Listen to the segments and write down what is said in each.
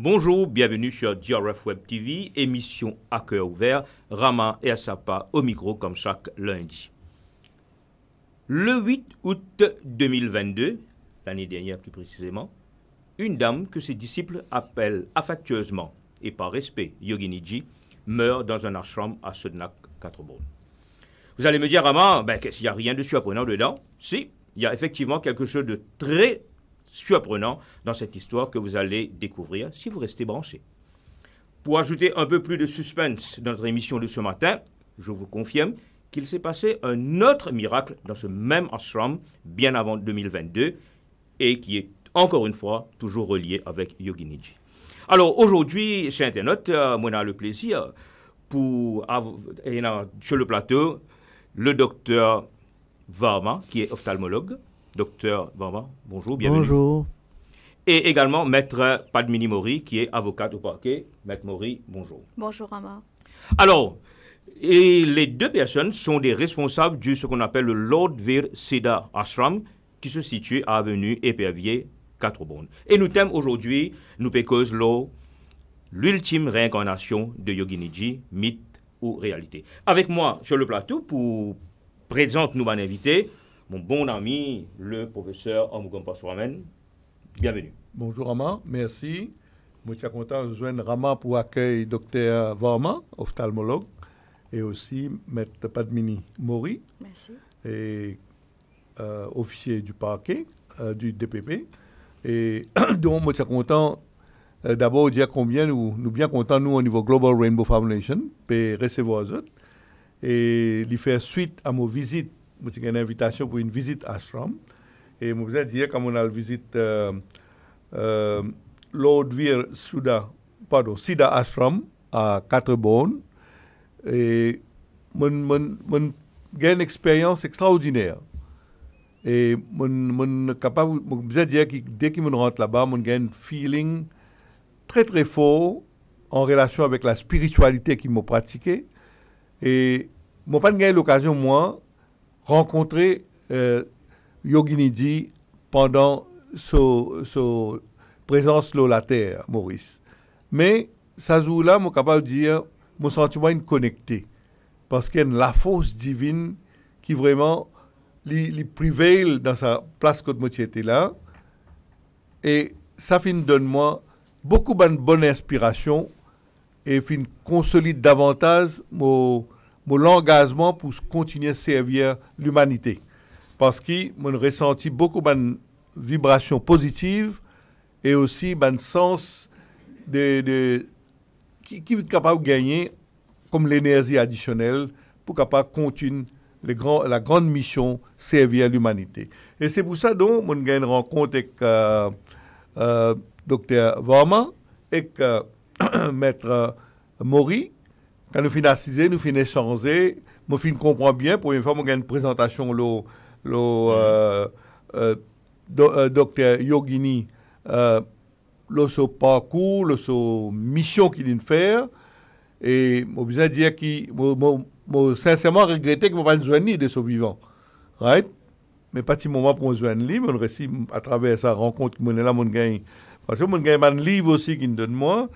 Bonjour, bienvenue sur DRF Web TV, émission à cœur ouvert, Rama et Asapa au micro comme chaque lundi. Le 8 août 2022, l'année dernière plus précisément, une dame que ses disciples appellent affectueusement et par respect Yoginiji meurt dans un ashram à Sodnak, 4 Bornes. Vous allez me dire, Rama, il n'y a rien de surprenant dedans. Si, il y a effectivement quelque chose de très surprenant dans cette histoire que vous allez découvrir si vous restez branchés. Pour ajouter un peu plus de suspense dans notre émission de ce matin, je vous confirme qu'il s'est passé un autre miracle dans ce même ashram bien avant 2022 et qui est encore une fois toujours relié avec Yoginiji. Alors aujourd'hui, chers internautes, moi j'ai le plaisir pour avoir sur le plateau le docteur Varma qui est ophtalmologue. Docteur Varma, bonjour, bienvenue. Bonjour. Et également Maître Padmini Mori, qui est avocate au parquet. Maître Mori, bonjour. Bonjour, Rama. Alors, et les deux personnes sont des responsables de ce qu'on appelle le Lord Veer Siddha Ashram, qui se situe à avenue Épervier, 4 Bornes. Et nous thème aujourd'hui, nous pécose l'ultime réincarnation de Yoginiji, mythe ou réalité. Avec moi sur le plateau, pour présenter nous mon invité, mon bon ami, le professeur Omugompa Swamen. Bienvenue. Bonjour Rama, merci. Je suis content de joindre Rama pour accueillir Dr Varma, ophtalmologue, et aussi Maître Padmini Mori, Merci. Et, officier du parquet, du DPP. Et donc, je suis content d'abord de dire combien nous bien contents, nous, au niveau Global Rainbow Foundation, de recevoir eux. Et lui faire suite à nos visites. J'ai une invitation pour une visite ashram. Et je vous ai dit, quand on a une visite Lord Veer Siddha Ashram à 4 Bornes, et j'ai une expérience extraordinaire. Et je capable, je vous ai dit que dès que je rentre là-bas, j'ai un feeling très très fort en relation avec la spiritualité qu'ils m'ont pratiquée. Et je n'ai pas eu l'occasion, moi, rencontrer Yoginiji pendant sa présence sur la terre, Maurice. Mais, ça joue-là, je suis capable de dire, mon sentiment est connecté. Parce qu'il y a la force divine qui vraiment lui prévaille dans sa place que je était là. Et ça donne moi beaucoup de bonne inspiration et consolide davantage mon engagement pour continuer à servir l'humanité. Parce que j'ai ressenti beaucoup de vibrations positives et aussi un sens qui est capable de gagner comme l'énergie additionnelle pour capable continuer la grande mission servir l'humanité. Et c'est pour ça donc j'ai une rencontre avec Dr Varma et Maître Mori. Quand nous finissons assiser, nous finissons échanger, je comprends bien. Pour une fois, j'ai une présentation Dr Yogini, son parcours, son mission qu'il vient faire. Et je besoin de dire que je sincèrement regretté que je n'ai pas besoin de ce vivant. Right? Mais pas de moment pour me joindre lui, mais récit à travers sa rencontre que là, mon gain. Parce que mon gain un livre aussi qui me donne moi.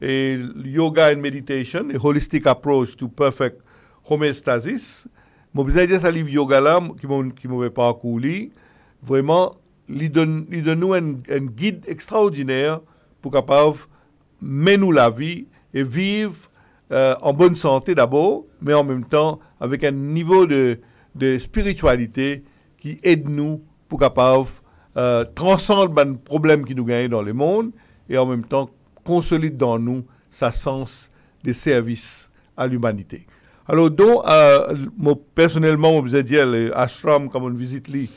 Et Yoga and Meditation, a Holistic Approach to Perfect Homeostasis. Je besoin de dire ce livre yoga là qui m'avait parcouru. Vraiment, il donne nous un guide extraordinaire pour capable mener nous la vie et vivre en bonne santé d'abord, mais en même temps avec un niveau de spiritualité qui aide nous pour capable transcender les problèmes qui nous gagnent dans le monde et en même temps consolide dans nous sa sens de service à l'humanité. Alors donc, moi personnellement, je vous ai dit, l'ashram, comme on visite lui,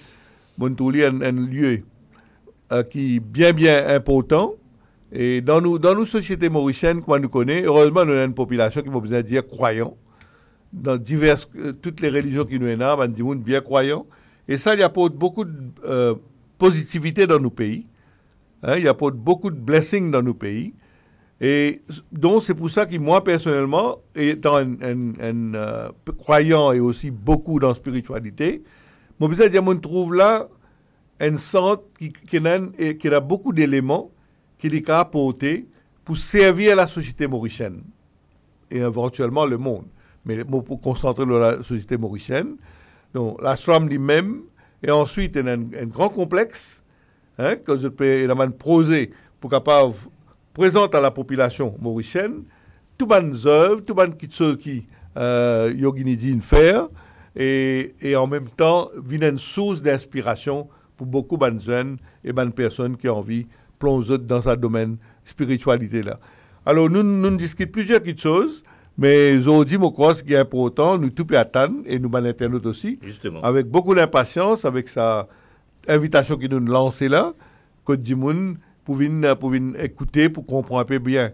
un lieu qui est bien important. Et dans nos sociétés mauriciennes, comme nous connaissons, heureusement, nous avons une population qui, vous a dire, croyants. Dans toutes les religions qui nous sont là, on dit bien croyants. Et ça, il apporte beaucoup de positivité dans nos pays. Il apporte beaucoup de blessings dans nos pays. Et donc, c'est pour ça que moi, personnellement, étant un croyant et aussi beaucoup dans la spiritualité, je trouve là un centre qui a beaucoup d'éléments qu'il est apporté pour servir la société mauricienne et éventuellement le monde. Mais pour concentrer sur la société mauricienne. Donc, la SRAM lui-même, et ensuite, il y a un grand complexe que je peux poser pour capable présenter à la population mauricienne toutes les œuvres, toutes les choses qui Yogini dit faire, et en même temps, vient une source d'inspiration pour beaucoup de jeunes et de personnes qui ont envie de plonger dans ce domaine spiritualité là. Alors, nous discutons plusieurs choses, mais aujourd'hui, je crois que ce qui est important, nous tous attendre, et nous, les internautes aussi, justement, avec beaucoup d'impatience, avec sa invitation qui nous lance là, que Dimoun pour venir écouter, pour comprendre un peu bien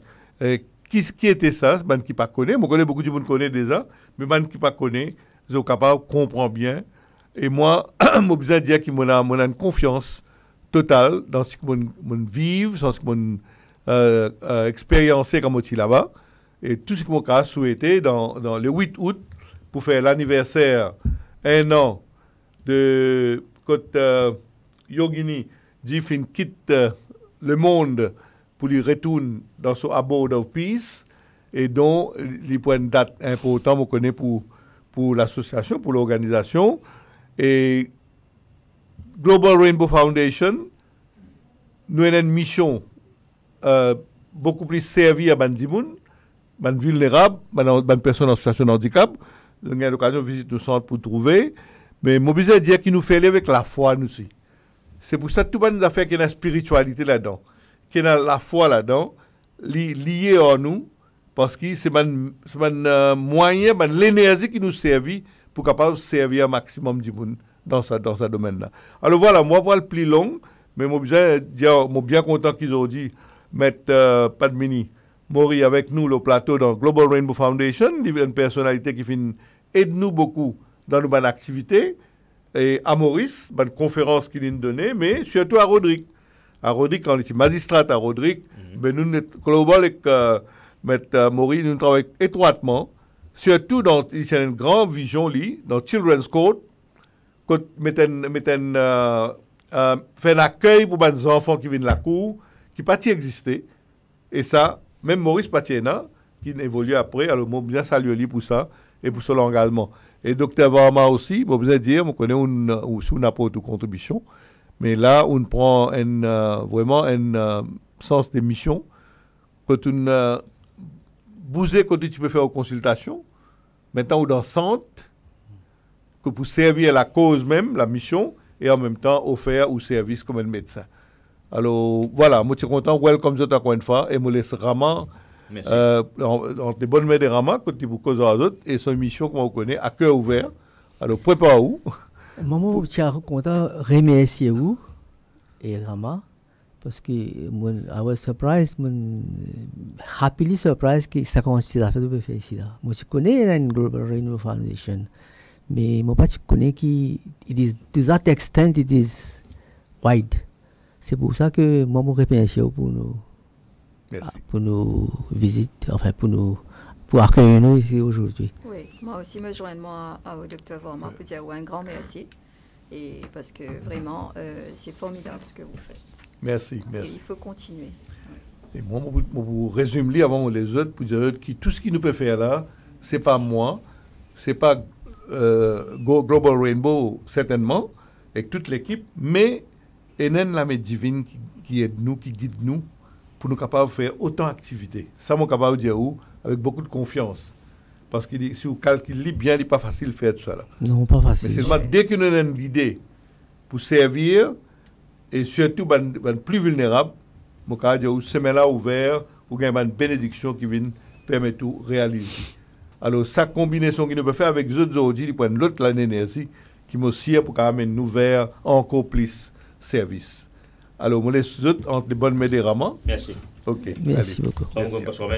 qui était ça, ce qui ne connaît. Moi, je connais beaucoup de gens qui connaissent déjà, mais les gens qui ne connaissent, ils sont capables de comprendre bien. Et moi, je suis besoin de dire que j'ai une confiance totale dans ce que je vis, dans ce que je expériencé comme je là-bas. Et tout ce que je souhaité dans le 8 août, pour faire l'anniversaire, 1 an de quand Yogini dit qu'il quitte le monde pour lui retourner dans son abode of peace, et dont les points de date importants, on connaît pour l'association, pour l'organisation. Et Global Rainbow Foundation, nous avons une mission beaucoup plus servie à Bandimoun, les vulnérables, les personnes en situation de handicap. Nous avons l'occasion de visiter nos centres pour trouver. Mais je veux dire qu'il nous fait aller avec la foi, nous aussi. C'est pour ça que tout le monde a fait qu'il y a une spiritualité là-dedans, qu'il y a la foi là-dedans, liée en nous, parce que c'est un moyen, l'énergie qui nous servit pour capable servir un maximum du monde dans ce domaine-là. Alors voilà, moi, pour le plus long, mais je suis bien content qu'ils ont dit mettre Padmini Mori avec nous le plateau dans Global Rainbow Foundation, une personnalité qui aide nous beaucoup dans nos bonnes activités, et à Maurice, une conférence qu'il nous donnée, mais surtout à Rodrigue. À Rodrigue, quand on était magistrat à Rodrigue, nous, Global avec Maurice, nous travaillons étroitement, surtout dans une grande vision, dans Children's Court, quand fait un accueil pour les enfants qui viennent de la cour, qui ne pas exister. Et ça, même Maurice Patiena, qui évolue après, alors moi, bien saluer pour ça et pour son engagement. Et Dr Varma aussi, je vous dire, on connaît une apporte de contribution, mais là, on prend vraiment un sens de mission. Quand on bouger, quand tu peux faire une consultation, maintenant, on dans le centre, que pour servir la cause même, la mission, et en même temps, offrir au service comme un médecin. Alors, voilà, moi, je suis content, welcome vous encore une fois, et je laisse Rama, dans les bonnes mains de Rama, quand tu vous causes à d'autres, et son mission, comme on connaît, à cœur ouvert. Alors, préparez-vous. Maman, je suis content de remercier vous et Rama, parce que I was surprised, happily surprised que ça consiste à faire de faire ici. Moi, je connais la Global Rainbow Foundation, mais moi, je connais que to that extent, it is wide. C'est pour ça que moi, je remercie pour nos visites, enfin pour accueillir nous ici aujourd'hui. Oui, moi aussi me joindre au docteur Varma pour dire un grand merci, et parce que vraiment c'est formidable ce que vous faites. Merci. Et il faut continuer. Et moi, je vous résume avant les autres pour dire que tout ce qui nous peut faire là, c'est pas moi, c'est pas Global Rainbow certainement, avec toute l'équipe, mais l'âme divine qui aide nous, qui guide nous, pour nous capables de faire autant d'activités. Ça, je suis capable de dire avec beaucoup de confiance. Parce que si vous calculez bien, il n'est pas facile de faire tout ça. Là. Non, pas facile. Mais seulement dès que nous avons une idée pour servir, et surtout les plus vulnérables, je suis capable de dire, semaine-là ouvert, ou il y a une bénédiction qui vient permettre de réaliser. Alors, sa combinaison qu'il nous peut faire avec les autres aujourd'hui, il prend l'autre l'énergie qui me sert pour nous vers encore plus service. Alors, je laisse les autres entre les bonnes mains des Ramans. Merci. Ok. Merci beaucoup.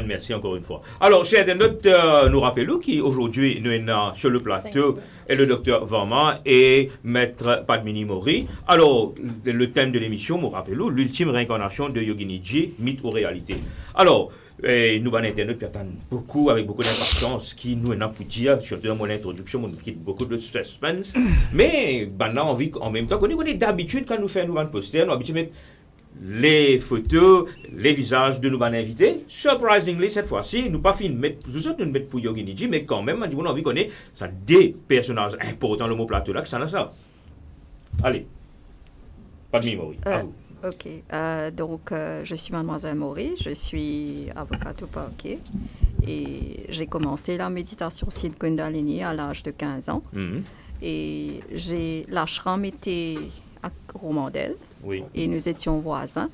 Merci encore une fois. Alors, chers internautes, nous rappelons qu'aujourd'hui, nous sommes sur le plateau et le docteur Varma et maître Padmini Mori. Alors, le thème de l'émission, nous rappelons l'ultime réincarnation de Yogini J, mythe ou réalité. Alors, nous, les internautes, attendons beaucoup, avec beaucoup d'impatience, qui nous est pour dire, surtout dans mon introduction, nous quitte beaucoup de suspense. Mais, maintenant, en même temps, on est d'habitude, quand nous faisons nous poster, nous habitués les photos, les visages de nos invités. Surprisingly, cette fois-ci, nous pas fini de mettre, nous autres, nous mettre pour Yoginiji, mais quand même, on a envie qu'on ait ça des personnages importants, le mot plateau là, que ça n'a ça. Allez. Pas de mimori, à vous. Ok, donc je suis mademoiselle Maury, je suis avocate au parquet et j'ai commencé la méditation Siddha Kundalini à l'âge de 15 ans. Et l'ashram était à Romandel et nous étions voisins.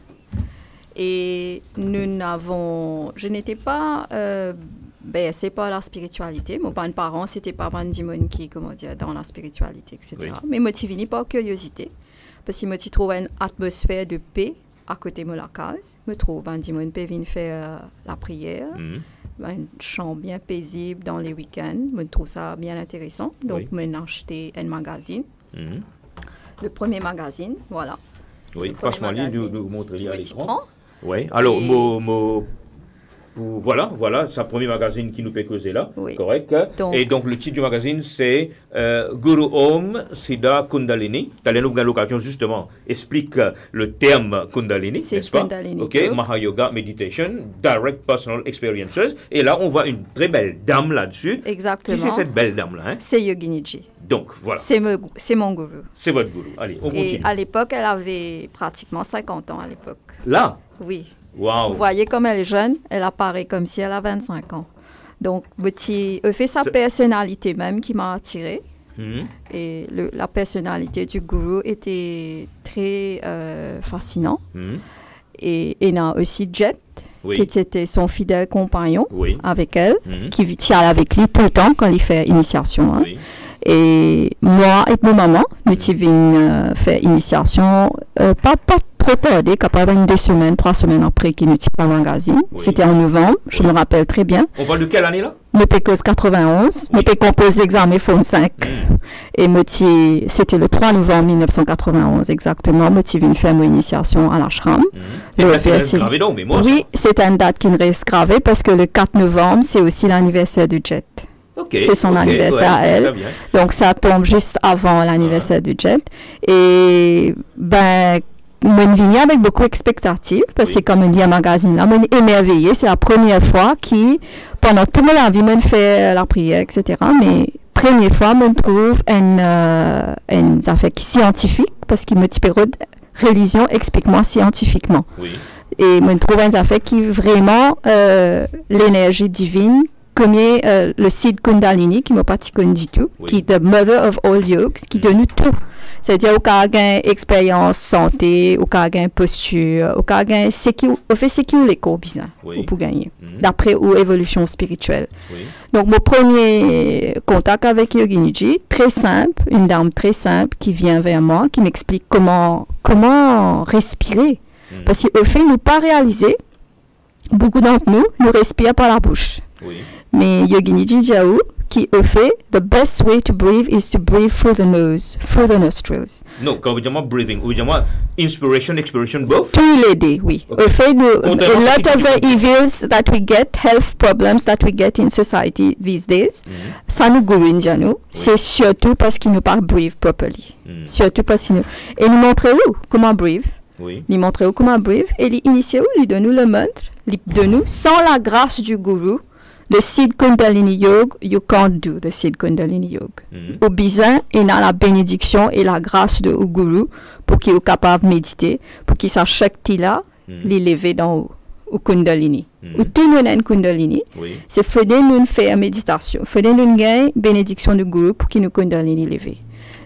Et je n'étais pas c'est pas la spiritualité, mes parents c'était pas Bandimon qui, comment dire, dans la spiritualité, etc. Mais moi je finis par curiosité. Parce que je trouve une atmosphère de paix à côté de la case. Je trouve que je peux faire la prière, un chant bien paisible dans les week-ends. Je trouve ça bien intéressant. Donc, j'ai acheté un magazine. Le premier magazine, voilà. Oui, franchement, nous montrer à l'écran. Oui, alors, voilà, c'est le premier magazine qui nous peut causer là, correct. Et donc le titre du magazine c'est Guru Om Siddha Kundalini. Nous avons l'occasion justement explique le terme Kundalini, n'est-ce pas? Kundalini. Ok, Mahayoga Meditation, Direct Personal Experiences. Et là on voit une très belle dame là-dessus. Exactement. Qui c'est cette belle dame là, hein? C'est Yoginiji. Donc voilà. C'est mon gourou. C'est votre gourou. Allez, on continue. Et à l'époque, elle avait pratiquement 50 ans à l'époque. Là? Oui. Wow. Vous voyez comme elle est jeune, elle apparaît comme si elle a 25 ans. Donc, elle fait sa personnalité même qui m'a attirée. Et la personnalité du gourou était très fascinante. Et il y a aussi Jet, qui était son fidèle compagnon avec elle, qui vit avec lui tout le temps quand il fait initiation. Hein. Et moi et ma maman, nous avons fait initiation, pas trop tardé, capable de 2 semaines, 3 semaines après qu'il nous tire le magazine. C'était en novembre, je me rappelle très bien. On parle de quelle année là? Le PECOS 91, le PECOS examen Forme 5. Et c'était le 3 novembre 1991 exactement. Je suis venu faire mon initiation à l'ashram. Oui, c'est une date qui reste gravée parce que le 4 novembre, c'est aussi l'anniversaire du Jet. C'est son anniversaire à elle. Donc ça tombe juste avant l'anniversaire du Jet. Et je suis avec beaucoup d'expectatives parce que comme il y a un magazine là, je suis émerveillée. C'est la première fois pendant toute ma vie, je fais la prière, etc. Mais première fois, je trouve une affaire scientifique parce qu'il me dit religion, explique-moi scientifiquement. Et je trouve une affaire qui vraiment l'énergie divine. Comme le Siddha Kundalini, qui m'a pas connu du tout, qui est the mother of all yogs, qui donne tout. C'est-à-dire, au cas gain expérience santé, au cas gain posture, au cas gain ce qui les cours bizarres pour gagner, d'après ou évolution spirituelle. Donc, mon premier contact avec Yoginiji, très simple, une dame très simple qui vient vers moi, qui m'explique comment respirer. Parce qu'au fait, nous pas réaliser, beaucoup d'entre nous respirent par la bouche. Mais Yoginiji Jau, qui a fait, the best way to breathe is to breathe through the nose, through the nostrils. Non, quand vous dites breathing, vous dites inspiration, expiration, both? Tous les deux, oui. Au fait, a lot of the evils that we get, health problems that we get in society these days, ça nous gourine, nous. C'est surtout parce qu'ils nous parlent breathe properly. Surtout parce qu'ils nous... Et nous montrez-nous comment breathe. Lui montrez-nous comment breathe. Et lui initiez-nous, lui donnez-nous le mantra, lui donnez-nous, sans la grâce du gourou, le Siddha Kundalini Yoga, you can't do the Siddha Kundalini Yoga. Au besoin, il a la bénédiction et la grâce de Guru pour qu'il soit capable de méditer, pour qu'il sache Shakti là, l'élever dans au Kundalini. Ou tout le monde a une Kundalini. C'est faire nous faire méditation, faire nous gagner bénédiction de Guru pour qu'il nous Kundalini lever.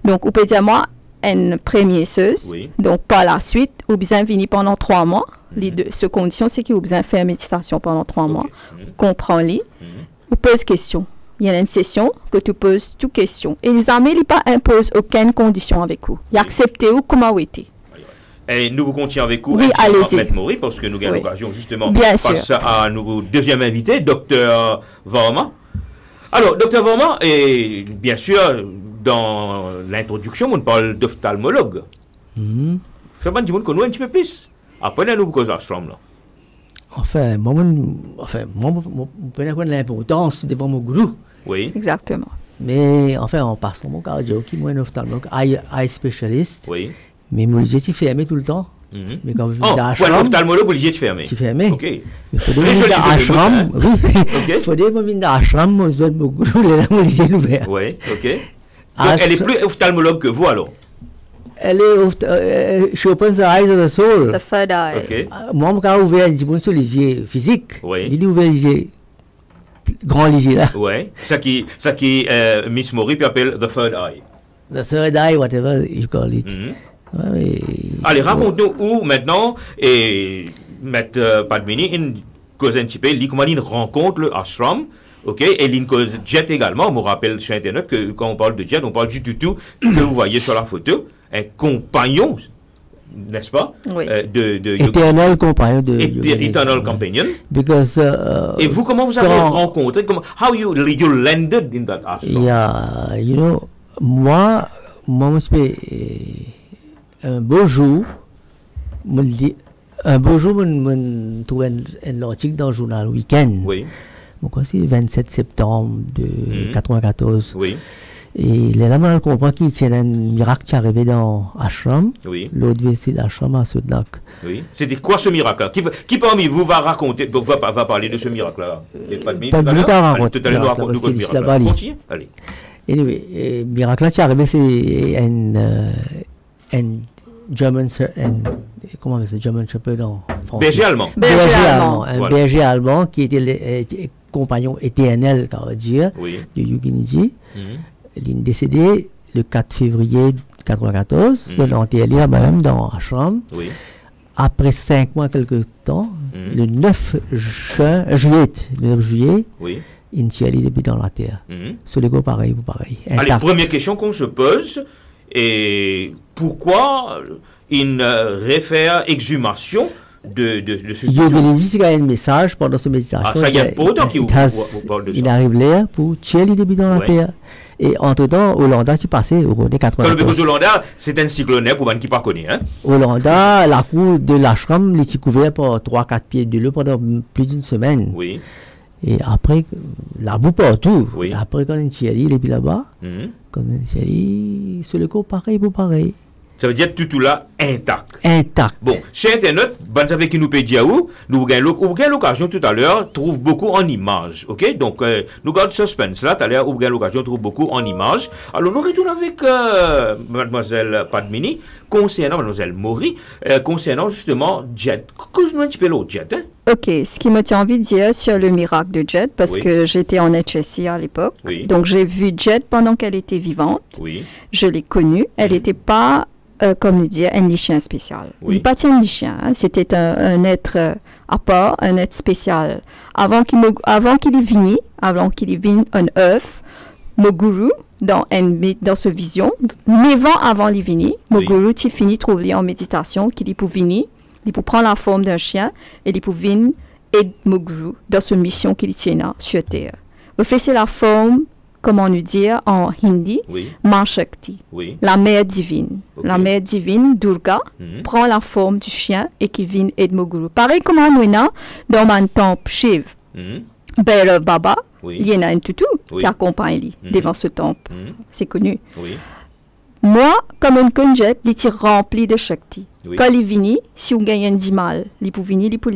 Donc, on peut dire moi, une première chose, donc par la suite, ou bien venir pendant 3 mois. Les deux conditions, c'est qu'il a besoin de faire méditation pendant 3 mois. Comprends-les. Ou pose question. Il y a une session que tu poses toutes questions. Et les amis, ils pas imposent aucune condition avec vous. Ils acceptent vous comme vous êtes. Et nous vous continuons avec vous. Oui, allez-y. Parce que nous avons l'occasion justement de passer à notre deuxième invité, Dr Varma. Alors, Dr Varma, et bien sûr, dans l'introduction, on parle d'ophtalmologue. Fait pas qu'on nous un petit peu plus. Après, nous cause ashram là. Enfin, moi, je connais l'importance devant mon gourou. Oui. Exactement. Mais enfin, en passant mon cardio, qui est un ophtalmologue, eye specialist. Oui. Mais mon yeux sont fermés tout le temps. Mais quand vous venez Pour d'ashram, un ophtalmologue, vous obligé de fermer. tu fermes. Ok. Il faut venir d'ashram. Oui. Il faut venir d'ashram, vous êtes beaucoup les yeux ouverts. Oui, ok. Donc, elle est plus ophtalmologue que vous, alors? Elle est, she opens the eyes of the soul. The third eye. Ok. Moi, je suis ouvert les yeux physiques. Oui. Il est ouvert les yeux, grand les yeux là. Oui. Ça qui Miss Maury appelle the third eye. The third eye, whatever you call it. Ouais, Allez, raconte-nous où maintenant, et Maître Padmini, une cause un petit peu, comment il rencontre le ashram, ok, et une cause jet également. On me rappelle sur Internet que quand on parle de jet, on parle du tutu que vous voyez sur la photo, un compagnon, n'est-ce pas? Oui. Éternel compagnon de Eternal companion. Because, et vous, comment vous avez rencontré? How you landed in that ashram? Yeah, you know, moi, un beau jour, je trouve un article dans le journal Weekend. Oui. Bon, c'est le 27 septembre de 94. Oui. Et les dames, elles comprennent qu'il y a un miracle qui est arrivé dans Ashram. Oui. L'autre c'est l'Ashram à Soudnak. Oui. C'était quoi ce miracle-là? Qui parmi vous va raconter, va parler de ce miracle-là? Pas de minute à raconter. Tout à l'heure, nous raconte ce miracle-là. Continuez. Allez. Anyway, miracle qui est arrivé, c'est un German, comment on dit ça, German Shepherd en français? Berger allemand. Berger allemand. Un voilà. berger allemand qui était le compagnon éternel, on va dire, oui. de Yoginiji. Il est décédé le 4 février 1994, de l'enterré là-même dans Ashram. Oui. Après 5 mois, quelque temps, le 9 juillet, oui. Intiali depuis dans la terre. Sur les go pareil. Allez, première question qu'on se pose, et pourquoi une réfère exhumation de ce Yoginiji, c'est un message pendant ce méditation. Ah, ça y a pas autant qui vous parle de ça. Il arrive là pour Tiali depuis dans la terre. Et entre-temps, Hollanda s'est passé au Rwanda 94. Quand le Hollanda, c'est un cyclone pour ceux qui ne pas connaissent. Hein? Hollanda, la cour de l'ashram, il était couvert par 3-4 pieds de l'eau pendant plus d'une semaine. Oui. Et après, la boue partout. Oui. Et après, quand on est allé, il est là-bas. Quand on est allé, sur le coup, pareil pour pareil. Ça veut dire tout là intact. Intact. Bon, sur Internet, vous savez qui nous peut dire où nous avons l'occasion tout à l'heure, trouve beaucoup en images. Ok? Donc, nous gardons suspense là, tout à l'heure, nous avons l'occasion, trouve beaucoup en images. Alors, nous retournons avec mademoiselle Padmini, concernant mademoiselle Maury, concernant justement Jet. Qu'est-ce que nous un petit peu l'autre Jet, hein? Ok, ce qui me tient envie de dire sur le miracle de Jet, parce que j'étais en HSI à l'époque. Oui. Donc, j'ai vu Jet pendant qu'elle était vivante. Oui. Je l'ai connue. Elle n'était pas, comme nous dire, un lycéen spécial. Oui. Il n'est pas un lycéen. Hein. C'était un être à part, un être spécial. Avant qu'il y vienne un œuf, mon gourou, dans ce vision, 9 ans avant qu'il vienne, mon gourou, il finit trouver en méditation qu'il peut venir. Il peut prendre la forme d'un chien et il peut venir aider Moguru dans cette mission qu'il tient sur Terre. Il fait la forme, comment nous dire en hindi, Ma Shakti, la mère divine. Okay. La mère divine, Durga, prend la forme du chien et qui vient aider Moguru. Pareil comme nous dans un temple Shiv, Bhairav Baba, il y en a un toutou qui accompagne lui devant ce temple. C'est connu. Moi, comme un conjet, il est rempli de Shakti. Quand il vient, si on gagne un 10 mal, il peut venir, il peut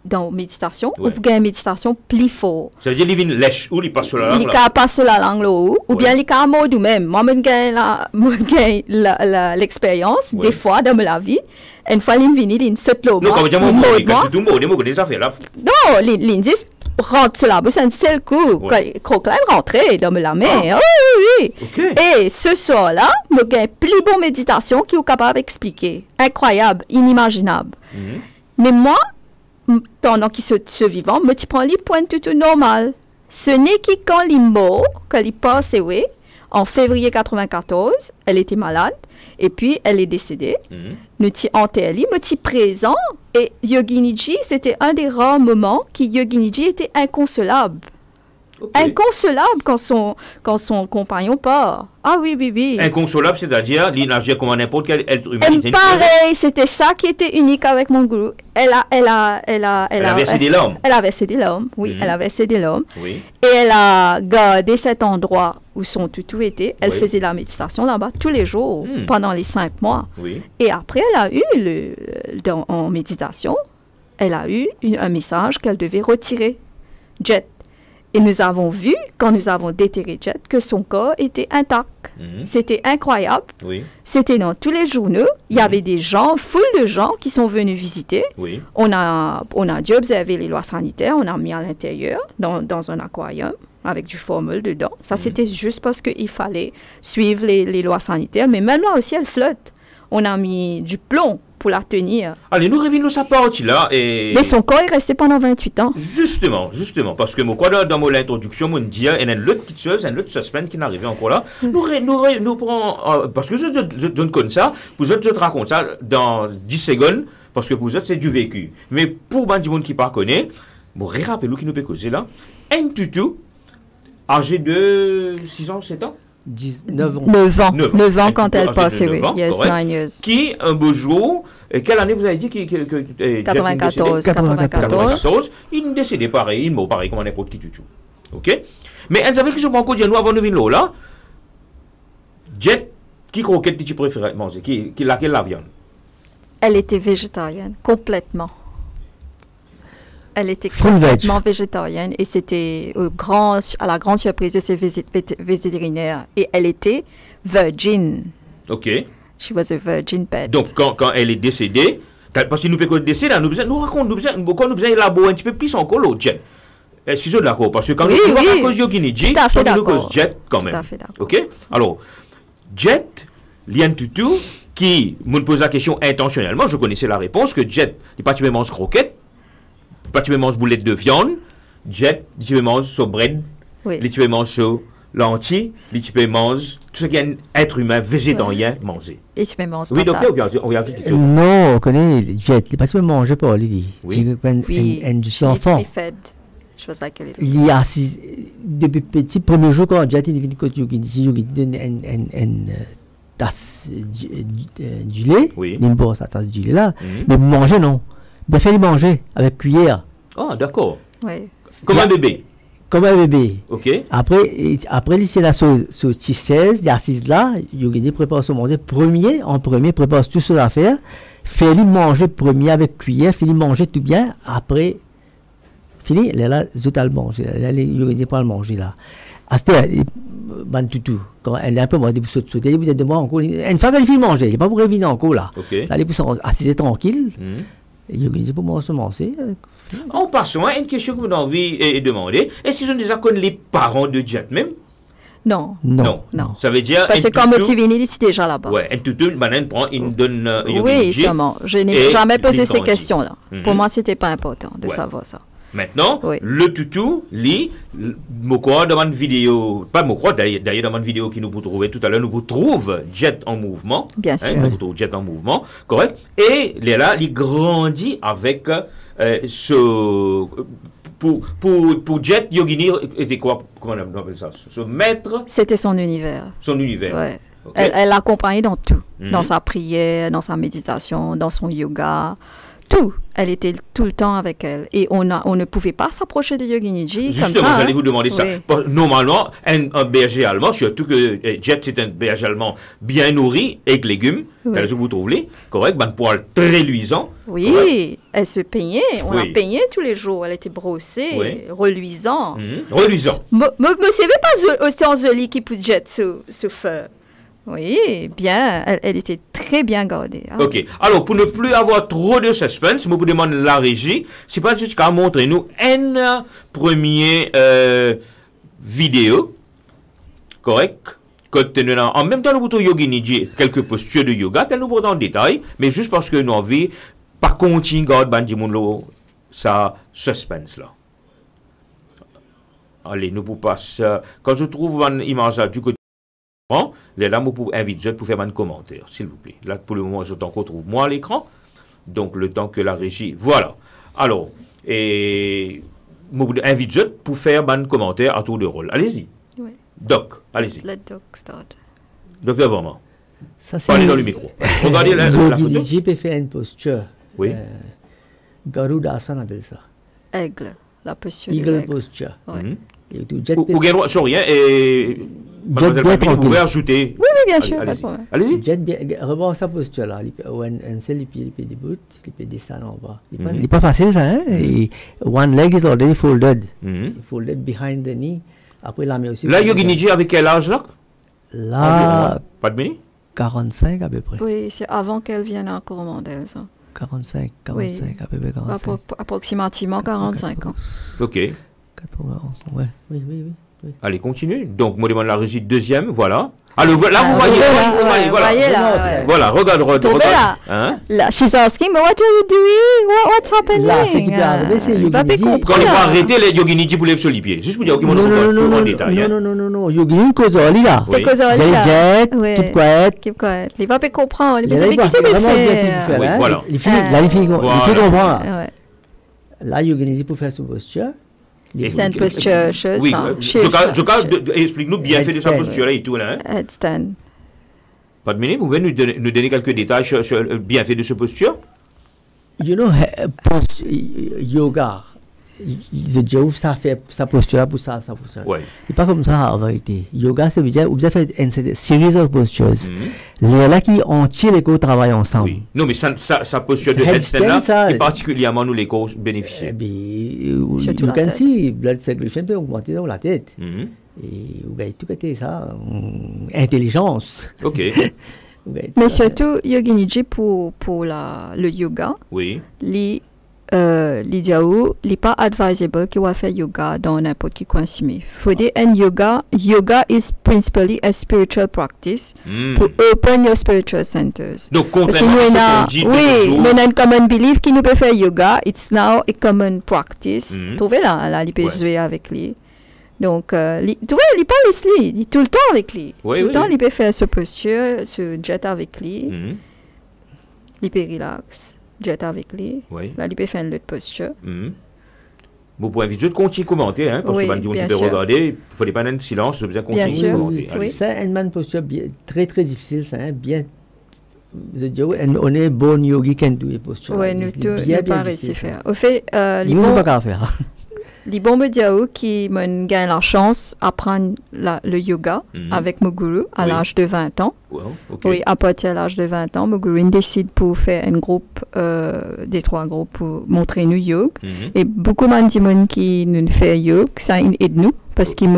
dans méditation, ou pour gagner une méditation plus fort. Ça veut dire qu'il vient lèche ou il passe sur la langue? Il passe sur la langue ou bien il a mot même. Moi, je gagne l'expérience, des fois, dans ma vie. Une fois, il vient, il saute l'eau. Non, comme je non, il dit, rentre sur la bouche, un seul coup, Croclin rentré dans la mer. Oui. Et ce soir-là, je gagne plus bonne méditation qui est capable d'expliquer. Incroyable, inimaginable. Mais moi, pendant qu'il se vivant, me prend les points tout normal. Ce n'est que quand il est mort, quand il passe away, en février 94, elle était malade, et puis elle est décédée. Nous t'y enterré, me t'y présent, et Yoginiji, c'était un des rares moments que Yoginiji était inconsolable. Inconsolable quand son compagnon part. Ah oui, oui, oui. Inconsolable, c'est-à-dire, il n'agit comme n'importe quel être humain. Pareil, c'était ça qui était unique avec mon groupe. Elle a versé des larmes. Elle a versé des larmes, oui. Elle a versé des larmes. Oui. Et elle a gardé cet endroit où son toutou était. Elle faisait la méditation là-bas tous les jours pendant les 5 mois. Oui. Et après, elle a eu, en méditation, elle a eu un message qu'elle devait retirer Jet. Et nous avons vu, quand nous avons déterré Jet, que son corps était intact. C'était incroyable. Oui. C'était dans tous les journaux. Il y avait des gens, foule de gens qui sont venus visiter. Oui. On a dû observer les lois sanitaires. On a mis à l'intérieur, dans un aquarium, avec du formol dedans. Ça, c'était juste parce qu'il fallait suivre les lois sanitaires. Mais même là aussi, elle flotte. On a mis du plomb pour la tenir. Allez, nous revenons sa partie là. Mais son corps est resté pendant 28 ans. Justement, parce que moi, dans l'introduction, on dit, il y a une autre petite chose, un autre suspense qui n'arrivait encore là. Nous prenons, parce que je donne comme ça, vous autres, je te raconte ça dans 10 secondes, parce que pour vous autres, c'est du vécu. Mais pour du monde qui ne connaît pas, bon, rappelez-vous qui nous peut causer là, un tutu, âgé de 6 ans, 7 ans 9 ans. 9 ans quand elle passait, oui. Yes, 9 years. Qui, un beau jour, quelle année vous avez dit 94. Il est décédé pareil, il est mort pareil comme n'importe qui du tout. Ok? Mais elle savait que je prends encore dire nous avant de venir là. Jet, qui croquette tu préfères manger? Laquelle la viande? Elle était végétarienne, complètement. Elle était complètement végétarienne et c'était à la grande surprise de ses vétérinaires. Et elle était virgin. OK. She was a virgin pet. Donc, quand elle est décédée, parce que nous pouvons décéder, nous raconte, nous besoin élaborer un petit peu plus encore l'autre jet. Excusez-moi d'accord, parce que quand nous parlons à cause de Yoginiji, nous cause jet quand même. Tout à fait d'accord. OK? Alors, jet, Lian Tutu, qui me pose la question intentionnellement, je connaissais la réponse, que jet, il pas tu mange croquette, pas tu manges boulette de viande, jet, tu manges so bread, tu manges so lentilles, tu manges tout ce qu'un être humain végétarien manger. Et tu manges oui, docteur, on vient de non, on connaît jet, il pas tu manger pas lui. Oui, enfant. Il y a depuis petit premier jour quand jet il vient côté il donne une tasse du lait, il boit sa tasse du lait là, mais manger non. Il fait manger avec cuillère. Ah, d'accord. Oui. Comme un bébé. Comme un bébé. OK. Après il est là sur petite chaise, il assise là, il prépare son manger. En premier, prépare tout ce à faire. Fait-il manger premier avec cuillère, fait-il manger tout bien. Après, fini, elle est là, zut à le manger. Il n'est pas le manger là. Asteur, tout. Quand elle est un peu moins vous sautez, vous êtes de moi encore. Une fois qu'elle finit manger, il n'est pas pour revenir encore là. OK. Là, elle est assise tranquille. Il dit pour moi semencer. En passant, une question que vous avez envie de demander, est-ce qu'ils ont déjà connu les parents de Jet même? Non. Ça veut dire. Parce que quand Motivini, il est déjà là-bas. Oui, un tutu, maintenant, prend une donne. Oui, sûrement. Je n'ai jamais posé ces questions-là. Pour moi, ce n'était pas important de savoir ça. Maintenant, le tutu, lui, Mokwa dans une vidéo, pas Mokwa, d'ailleurs dans une vidéo qui nous vous trouvez tout à l'heure, nous vous trouve Jet en mouvement. Bien sûr. Nous vous trouve Jet en mouvement, correct. Et là, il grandit avec pour Jet, Yogini était quoi, comment on appelle ça, ce maître. C'était son univers. Son univers. Ouais. Okay. Elle l'accompagnait dans tout, dans sa prière, dans sa méditation, dans son yoga. Tout. Elle était tout le temps avec elle. Et on ne pouvait pas s'approcher de Yoginiji comme ça. Justement, j'allais vous demander ça. Normalement, un berger allemand, surtout que Jet, c'est un berger allemand bien nourri, avec légumes, je vous trouve les, correct, un poil très luisant. Oui, correct. Elle se peignait. On la peignait tous les jours. Elle était brossée, reluisant. Reluisant. Mais c'est pas autant joli qui peut Jet ce feu. Oui, bien. Elle était très bien gardée. Hein. OK. Alors, pour ne plus avoir trop de suspense, je vous demande la régie, c'est pas jusqu'à montrer nous une première vidéo, correct? En même temps, nous vous Yoginiji quelques postures de yoga, tel nous vous en détail, mais juste parce que nous avons envie, par continuer à garder ça suspense là. Allez, nous vous passe. Quand je trouve une image du côté. Là, je vous invite pour faire un commentaire, s'il vous plaît. Là, pour le moment, je trouve moi à l'écran. Donc, le temps que la régie. Voilà. Alors, et invite pour faire un commentaire à tour de rôle. Allez-y. Oui. Doc, allez-y. Let Doc start. Docteur Vraiment. Ça, c'est parlez dans le micro. Regardez la photo. Yogi peut faire une posture. Oui. Garudasan appelle ça. Aigle. La posture Eagle de posture. Ouais. Et tout jet Ou bien sur rien et Jet bien vous pouvez ajouter. Oui, bien sûr. Allez-y. Pas de problème. Allez-y. Jet bien, revoir sa posture là. Un seul, il peut debout, il peut descendre en bas. Il n'est pas facile ça, hein. Et one leg is already folded. Folded behind the knee. Après, la main aussi. Là, Yogi Nidji, avec quel âge là? Là, pas de mini? 45 à peu près. Oui, c'est avant qu'elle vienne en Coromandel, ça. 45 à peu près 45. Approximativement 45 ans. Ok. 80 ans, ouais. Oui. Allez, continue. Donc, moi, demande la régie deuxième, voilà. Alors, là, vous voyez, voilà. Voilà, regarde. Là. Hein? Là, she's asking, but what are you doing? What's happening? Là, ce qui peut arriver, c'est Yogi Nidji. Quand il va arrêter les Yogi Nidji pour lever sur les pieds. Juste pour dire qu'il en détail. Non. Yogi Nidji cause là. Oui. Jet, keep quiet. Keep quiet. Il va pas comprendre. Il va vraiment bien faire. Oui, voilà. Il fait comprendre. Ouais. Là, Yogi Nidji pour faire ce posture. C'est une posture, oui, explique-nous bien fait de sa posture et tout là. Headstand. Pas de minute, vous pouvez nous donner quelques détails sur le bienfait de ce posture? You know, yoga, ça fait sa posture pour sa posture. Ouais. C'est pas comme ça en vérité. Yoga, c'est bien, vous avez fait une série de postures. Les là qui ont tiré les cours travaillent ensemble. Oui. Non, mais sa posture de headstand là, et particulièrement nous les cours bénéficiaires. You can see blood circulation peut augmenter dans la tête. Et vous avez tout été ça, intelligence. Ok. Mais surtout, Yogi Nidji pour le yoga, oui. L'idéal, il n'est pas advisable qu'il va faire yoga dans n'importe quel coin simé. Faut dire un yoga is principally a spiritual practice pour open your spiritual centers. Donc, contrairement à ce qu'on dit oui, mais on a une common belief qu'il ne peut faire yoga, it's now a common practice. Trouvez là, il peut jouer avec lui. Donc, tu vois, il parle ici, il est tout le temps avec lui. Oui, tout le temps, il peut faire ce posture, ce jet avec lui. Il peut relax. Jet avec lui. Oui. Là, il peut faire une autre posture. Vous pouvez vite continuer à commenter, hein, parce que vous pouvez regarder, il ne faut pas être en silence, vous pouvez continuer à commenter. Oui. C'est une posture très très difficile, ça, hein, bien. On est bon yogi qui do les postures. Oui, nous ne pas réussi à faire. Au fait, nous ne pas faire. Les bons médias qui m'ont gagné la chance d'apprendre le yoga avec mon guru à l'âge de 20 ans. Well, okay. Oui, à partir de l'âge de 20 ans, mon guru décide pour faire un groupe, des 3 groupes pour montrer nous yoga. Et beaucoup de gens qui nous fait yoga, ça aide nous parce qu'ils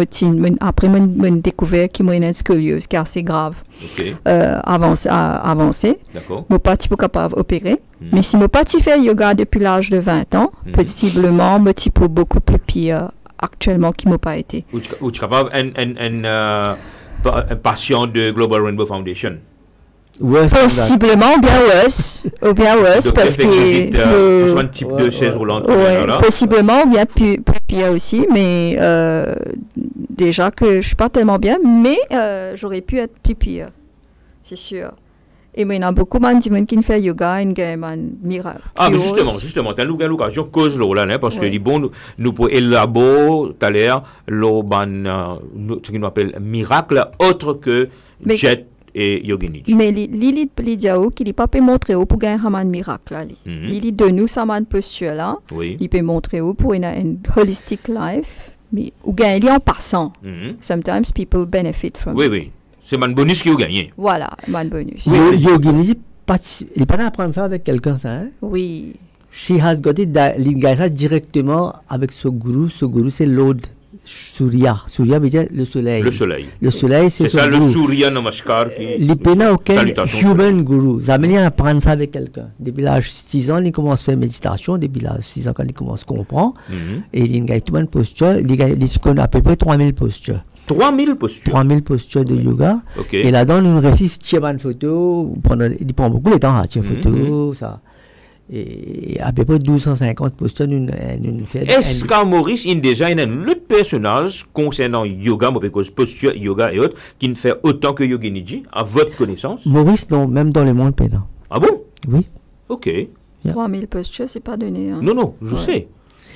après m'ont découvert qu'ils ont une scoliose car c'est grave. Avancé. D'accord. Mon parti pour capable d'opérer. Mais si mon parti fait yoga depuis l'âge de 20 ans, possiblement, mon petit pour beaucoup plus pire actuellement qu'il m'a pas été. Ou tu es capable un patient de Global Rainbow Foundation? Possiblement, bien worse. Ou bien worse, parce que... un type de chaise roulante. Possiblement, bien plus pire aussi, mais déjà que je ne suis pas tellement bien, mais j'aurais pu être plus pire, c'est sûr. Et mais il y a beaucoup de gens qui font yoga, un miracle. Ah, mais justement, tu as l'occasion de cause là, parce que bon, nous pouvons élaborer tout à l'heure ce qu'on appelle miracle autre que jet et Yogi Nidji. Mais l'idée qu'il n'est pas pu montrer pour gagner un miracle. L'idée de nous, ça m'a posture là. Il peut montrer pour une holistic life, mais ou gagner en passant. Sometimes people benefit from it. Oui. C'est un bonus qui a gagné. Voilà, un bonus. Yogi Nidji, il n'est pas apprendre ça avec quelqu'un, ça, hein? Oui. She has got it, il gagne ça directement avec ce gourou. Ce gourou, c'est Lord Surya. Surya veut dire le soleil. Le soleil, c'est ça, le Surya Namaskar. Il n'y a aucun human guru. Ça veut dire apprendre ça avec quelqu'un. Depuis l'âge 6 ans, il commence à faire méditation. Depuis l'âge 6 ans, quand il commence à comprendre. Et il gagne tout une posture. Il gagne à peu près 3000 postures. 3000 postures. 3000 postures de yoga. Okay. Et là-dedans, on réussit à tirer une photo. Il prend beaucoup de temps à tirer une photo. Ça. Et à peu près 1250 postures d'une fête. Est-ce qu'à Maurice, il y a déjà un autre personnage concernant yoga, posture, yoga et autres, qui ne fait autant que Yogi Nidji, à votre connaissance? Maurice, non, même dans le monde pédant. Ah bon? Oui. Ok. 3000 postures, c'est pas donné. Hein. Non, je sais.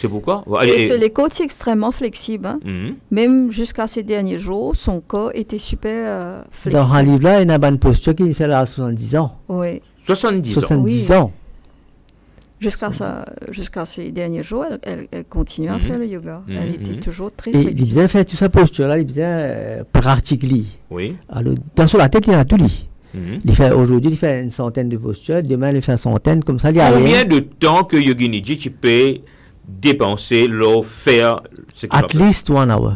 C'est pourquoi? Et sur les côtes, c'est extrêmement flexible. Hein. Même jusqu'à ces derniers jours, son corps était super flexible. Dans un livre-là, il y a une posture qui fait là à 70 ans. Oui. 70 ans. Jusqu'à ces derniers jours, elle continue à faire le yoga. Elle était toujours très Et flexible. il bien fait toute sa posture-là, il bien pratique. Oui. Alors, dans la tête, il y a tout lui. Aujourd'hui, il fait une centaine de postures, demain, il fait une centaine, comme ça, il y a combien de temps que Yoginiji tu peux dépenser, leur faire At least 1 hour.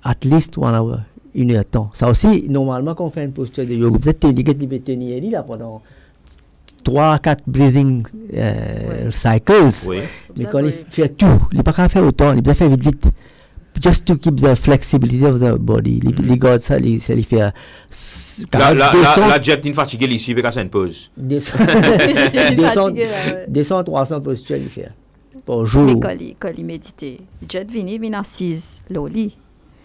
At least 1 hour. 1 heure de temps. Ça aussi, normalement, quand on fait une posture de yoga, vous êtes tenu là pendant 3-4 breathing cycles. Oui. Mais quand il fait tout, il n'est pas qu'à faire autant, il doit faire vite. Just to keep the flexibility of the body. Les gars, ça il fait. La jet est fatiguée ici, avec une pause. 200-300 postures, il fait. Par jour. Mais quand il médite, jet vient assise, Loli.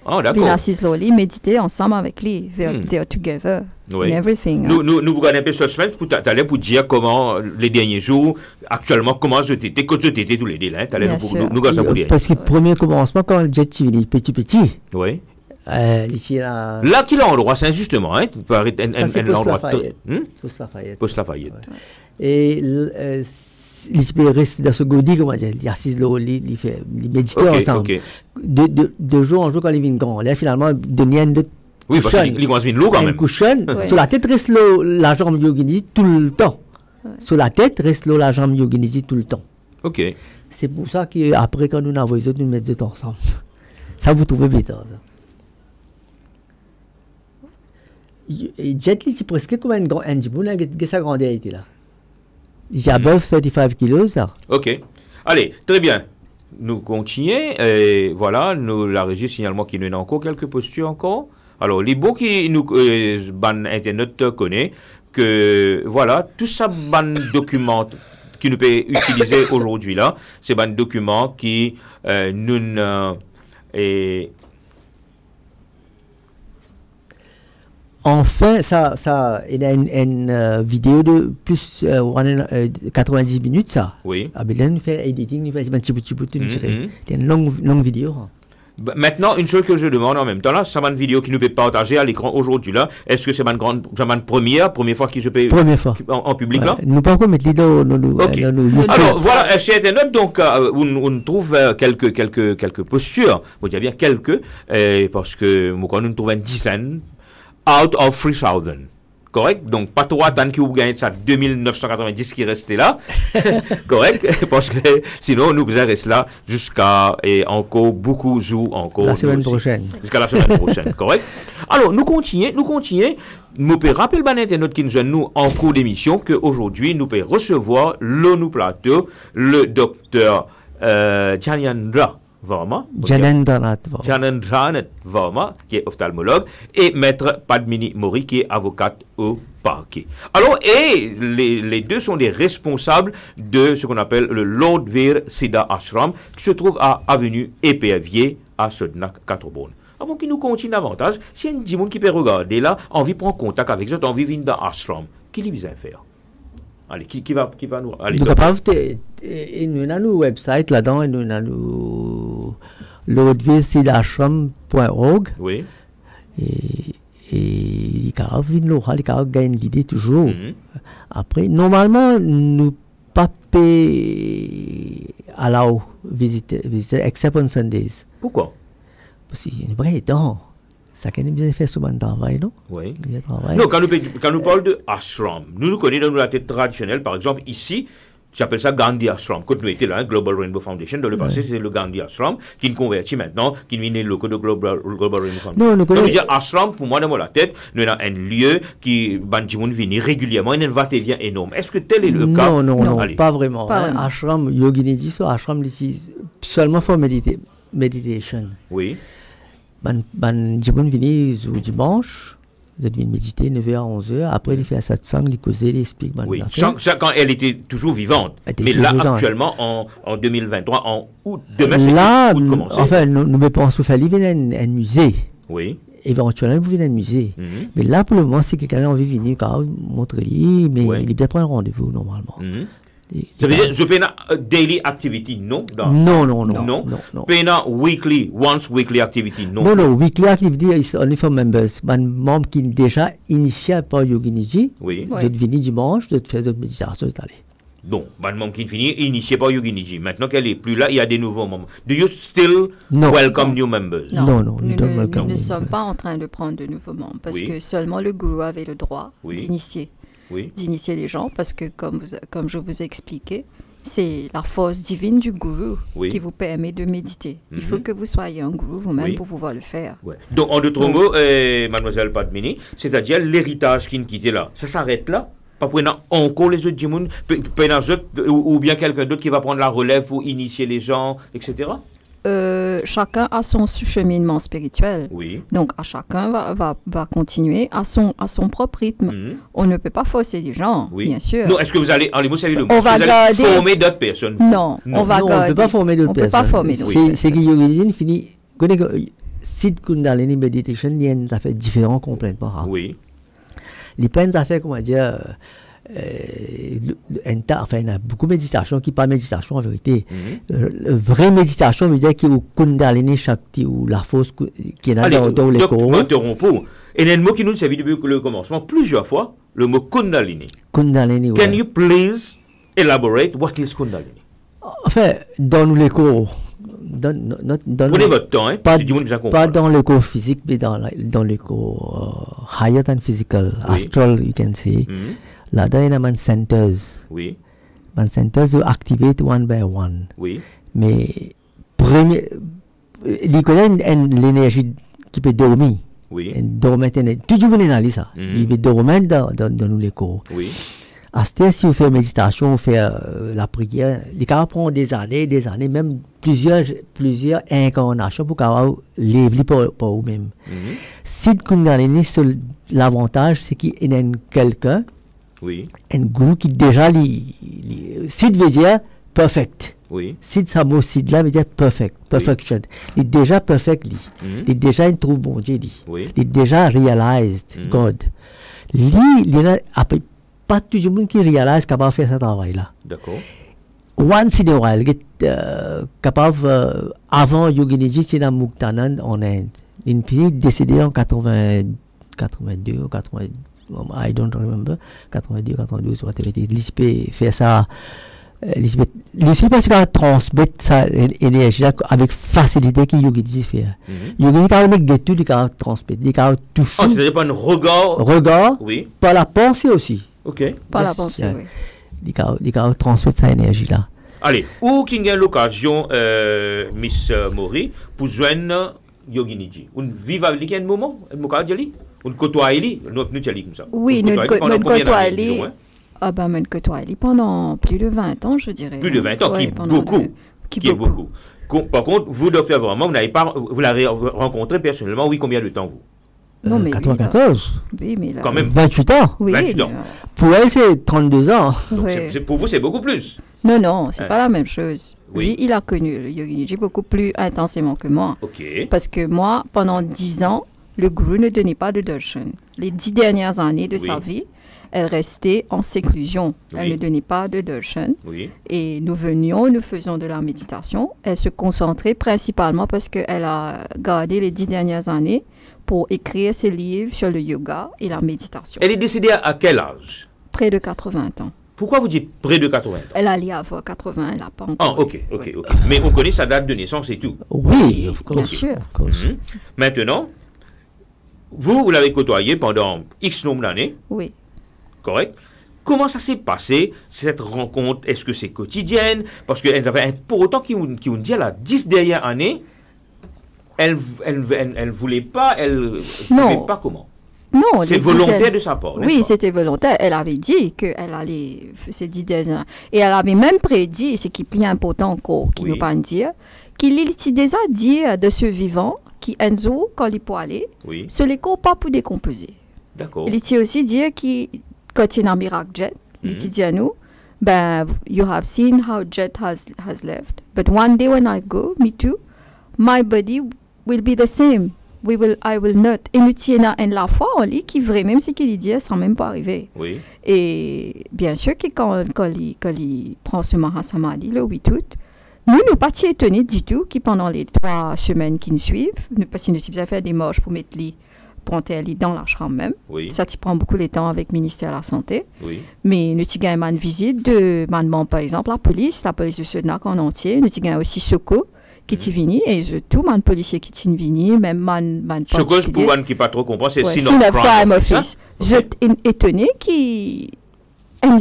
Oh, d'accord. Vient assise, Loli, méditer ensemble avec lui. They're together. Oui. In everything. Nous regardons un peu suspense pour t'aller pour dire comment les derniers jours, actuellement, comment je t'étais, que je t'étais tous les deux là. Nous regardons pour dire. Parce que premier commencement, quand le jet il est petit. Oui. Ici là. Là qu'il a endroit, c'est justement, hein. Tu peux arrêter un endroit. Post Lafayette. Et il reste dans ce godi, comment dire, il assise là, il fait, il médite ensemble. De jour en jour quand il vient grand. Là finalement, de d'autres. Oui, parce qu'il commence à venir quand même. Sur la tête reste la jambe Yoginiji tout le temps. Sur la tête reste la jambe Yoginiji tout le temps. Ok. C'est pour ça qu'après, quand nous avons les autres, nous mettons tout ensemble. Ça, vous trouvez bêta. Jet Li, c'est presque comme un djiboun, sa grandeur était là. Il y a above 35 kilos, ça. Ok. Allez, très bien. Nous continuons. Et voilà, la régie signale-moi qu'il y a encore quelques postures encore. Alors, les beaux qui nous, ban Internet connaît, que voilà, tout ça, ban document qui nous peut utiliser aujourd'hui là, c'est ban document qui nous enfin, il y a une vidéo de plus 90 minutes, ça. Oui. Ah, ben là, nous fait editing, nous fait un petit bout, il y a une longue vidéo. Maintenant, une chose que je demande en même temps, là, c'est une vidéo qui nous peut partager à l'écran aujourd'hui, là. Est-ce que c'est ma première fois que je peux... Première fois. En public, là? Nous pas encore mettre les dans nos Alors, voilà, chez Internet, donc, on trouve quelques postures. Vous dites bien quelques, parce que, quand nous trouvons une dizaine, out of 3000. Correct? Donc, pas trop attendre que vous gagnez ça 2990 qui restait là. Correct? Parce que sinon, nous allons rester là jusqu'à encore beaucoup de jours encore. La semaine prochaine. Jusqu'à la semaine prochaine. Correct? Alors, nous continuons. Nous pouvons rappeler à Internet qui nous a nous en cours d'émission qu'aujourd'hui, nous pouvons recevoir le plateau, le docteur Janendra Varma, qui est ophtalmologue, et maître Padmini Mori, qui est avocate au parquet. Alors, et les deux sont les responsables de ce qu'on appelle le Lord Veer Siddha Ashram, qui se trouve à avenue Épervier, à Sodnak, 4 bornes. Avant qu'il nous continue davantage, si y a un monde qui peut regarder là, envie de prendre contact avec eux, envie de venir dans Ashram, qu'il lui besoin faire? Allez, qui va nous... Allez, nous avons un website là-dedans, nous avons lordveersiddhaashram.org. Oui. Et il gagne l'idée toujours. Après, normalement, nous pas allow visiter, except on Sundays. Pourquoi? Parce qu'il y a une vraie temps. Ça qui est bien fait sur mon travail, non? Oui. Non, quand nous parlons de ashram, nous connaissons dans la tête traditionnelle, par exemple, ici, j'appelle ça Gandhi Ashram. Quand nous étions là, Global Rainbow Foundation, dans le passé, c'est le Gandhi Ashram, qui nous convertit maintenant, qui devient le logo de Global Rainbow Foundation. Non, nous connaissons. Dire ashram, pour moi, dans la tête, nous avons un lieu qui, Banjimoun vient régulièrement, il y a un va-et-vient énorme. Est-ce que tel est le cas? Non, pas vraiment. Ashram, Yoginiji, ashram, ici, seulement pour meditation. Oui. Banjimoun vient au dimanche. Vous devez méditer 9h à 11h. Après, il fait à satsang, il causait, il explique. Oui, ça, quand elle était toujours vivante. Mais là, actuellement, en 2023, en août, demain, c'est août. Enfin, nous pensons faire un musée. Oui. Éventuellement, vous venez un musée. Mais là, pour le moment, c'est quelqu'un a envie de venir, montrer lui, mais il est bien prendre un rendez-vous, normalement. Ça veut dire, je paye daily activity, non? Non. Paye weekly, once weekly activity, non? Non, weekly activity is only for members. Un membre qui est déjà initié par Yoginiji, oui. Vous êtes venu dimanche, vous êtes fait votre méditation, vous êtes allé. Donc, un membre qui finit initié par Yoginiji. Maintenant qu'elle est plus là, il y a des nouveaux membres. Do you still welcome new members? Non, nous ne sommes pas en train de prendre de nouveaux membres parce que seulement le gourou avait le droit d'initier les gens parce que, comme je vous ai expliqué, c'est la force divine du gourou qui vous permet de méditer. Il faut que vous soyez un gourou vous-même pour pouvoir le faire. Donc, en d'autres mots, mademoiselle Padmini, c'est-à-dire l'héritage qui nous quitte là, ça s'arrête là? Pas pour encore les autres gens, ou bien quelqu'un d'autre qui va prendre la relève pour initier les gens, etc. Chacun a son cheminement spirituel. Donc, chacun va continuer à son propre rythme. On ne peut pas forcer les gens, bien sûr. Non, est-ce que vous allez, en les mots, on va garder... former d'autres personnes? Non, on ne peut pas former d'autres personnes. C'est que Yogi finit... Sid Kundalini Meditation, il y a une affaire différente complètement. Les peines affaires, comment dire... il y a beaucoup de méditation qui pas méditation en vérité. Vraie méditation veut dire qu'il y a Kundalini Shakti ou la force qui est dans le corps. Et un mot qui nous servi depuis le commencement plusieurs fois, le mot Kundalini. Kundalini, Can you please elaborate what is Kundalini? Enfin, dans le corps. Prenez votre temps, hein, pas dans le corps physique, mais dans le corps higher than physical, astral, you can say. Là-dedans, il y a des centers. Les centers sont activés one by one. Mais, il connaît l'énergie qui peut dormir. Dormir, toujours une analyse ça. Il peut dormir dans les corps. Si vous faites méditation, vous faites la prière, les cas prend des années, même plusieurs incarnations pour avoir l'éveil pour vous-même. Si Kundalini, l'avantage, c'est qu'il y a quelqu'un, un gourou qui déjà Sid veut dire perfect. Sid Samo Sid là veut dire perfection. Il est déjà perfect il est déjà une trouve bon Dieu il est déjà realized God. Il y a pas tout le monde qui réalise capable de faire ce travail là. D'accord. Once in a while capable avant Yoginiji c'est dans Muktanand en Inde. Il est décédé en 82 ou 80 I don't remember 82 92 whatever. Il peut faire ça. Il parce qu'il transmet sa énergie avec facilité que Yoginiji fait. Yoginiji quand on est tout il transmet, il touche. C'est pas un regard. Par la pensée aussi. Par la pensée, Il a transmettre sa énergie là. Allez, où qu'il y a l'occasion, Miss Mori, pour joindre Yoginiji? On vit avec un moment, on côtoie lui, nous comme ça. Oui, nous côtoie lui. Ah ben, nous côtoie lui pendant plus de 20 ans, je dirais. Plus de 20 ans, qui est beaucoup. Par contre, vous, docteur, vraiment, vous l'avez rencontré personnellement, combien de temps vous? Non, mais 94. Oui, mais là, quand même 28 ans. Oui, 28 ans. Pour elle, c'est 32 ans. Donc, pour vous, c'est beaucoup plus. Non, c'est pas la même chose. Lui, il a connu le Yoginiji beaucoup plus intensément que moi. Parce que moi, pendant 10 ans, le gourou ne donnait pas de darshan. Les 10 dernières années de sa vie, elle restait en séclusion. Elle ne donnait pas de darshan. Et nous faisions de la méditation. Elle se concentrait principalement parce qu'elle a gardé les 10 dernières années pour écrire ses livres sur le yoga et la méditation. Elle est décédée à quel âge? Près de 80 ans. Pourquoi vous dites près de 80 ans? Elle allait avoir 80, elle n'a pas encore. Ah, ok. Mais on connaît sa date de naissance et tout. Oui, bien sûr. Maintenant, vous l'avez côtoyé pendant X nombre d'années. Oui. Correct. Comment ça s'est passé, cette rencontre? Est-ce que c'est quotidienne? Parce qu'elle avait pour autant qui vous dit à la 10 dernières années, elle voulait pas, elle ne savait pas comment. Non, c'est volontaire de sa part. Oui, c'était volontaire. Elle avait dit qu'elle allait ces 10 dernières. Et elle avait même prédit, c'est qui est plus important encore, qui ne pas dire, qu'il était déjà dit de ce vivant qui Enzo, quand il peut aller, ce n'est pas pour décomposer. D'accord. Il était aussi dit que quand il y a un miracle jet, il était dit à nous, you have seen how jet has left, but one day when I go, me too, my body will be the same. I will not. Et nous tiens à la fois on lit qui vrai, même si qu'il dit sans même pas arriver. Oui. Et bien sûr que quand il prend ce Mahasamadhi le 8 août, nous ne pas étonnés du tout que pendant les 3 semaines qui nous suivent, parce que nous avons fait des marches pour mettre les dans l'ashram même. Oui. Ça prend beaucoup de temps avec le ministère de la Santé. Oui. Mais nous avons une visite de, par exemple, la police de Sunak en entier. Nous avons aussi Soko qui est venu et tout le policier qui est venu, même man Soko, pour moi qui pas trop comprend, c'est Sin of Crime Office. Je suis étonné qu'il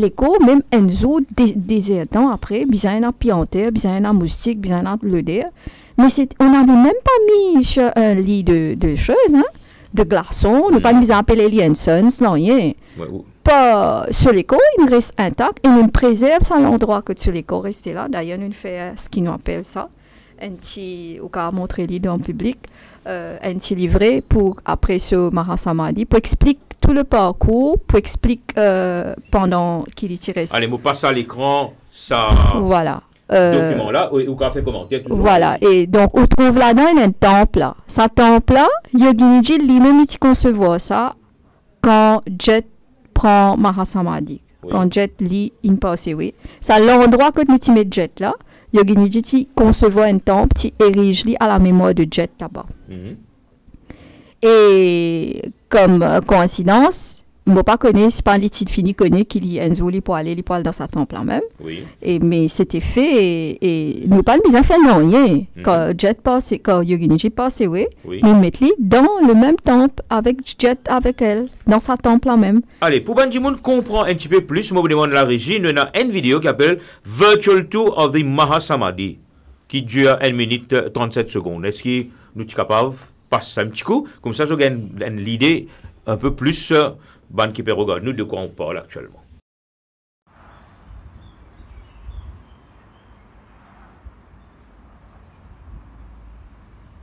l'écho, même Enzo, des temps après, bien un pianteur, bien un moustique, bien un leader. Mais on n'avait même pas mis sur un lit de choses, hein, de glaçons, nous pas mis à appeler les Hansons, non, rien. Pas sur l'écho, il reste intact et nous préserve ça l'endroit que sur l'écho restait là. D'ailleurs, nous fait ce qu'ils nous appellent ça, un petit, au cas montrer l'idée en public, un petit livret pour après ce Mahasamadhi, pour expliquer tout le parcours, pour expliquer pendant qu'il y tirait. Allez, vous passez à l'écran, ça. Voilà. Document là, ou qu'on fait commenter. Voilà, et donc on trouve là-dedans un temple là. Ce temple-là, Yoginiji lui-même il concevoir ça quand Jet prend Mahasamadhi. Oui. Quand Jet lit in passé, oui. C'est l'endroit que nous mettons Jet là. Yoginiji concevoir un temple qui érige à la mémoire de Jet là-bas. Et comme coïncidence, je ne pas connais, c'est pas les titres finis connaît qu'il y a un pour aller dans sa temple là même. Oui. Et mais c'était fait et nous pas mis à faire non rien. Quand Jet passe, quand Yoginiji passe, oui. Nous mettons dans le même temple avec Jet avec elle dans sa temple là même. Allez, pour que monde comprend un petit peu plus, moi vous demande la régie, nous avons une vidéo qui s'appelle Virtual Tour of the Mahasamadhi qui dure 1 minute 37 secondes. Est-ce que nous sommes capables de passer un petit coup comme ça, je gagne l'idée un peu plus. Ban qui peut regarder nous de quoi on parle actuellement.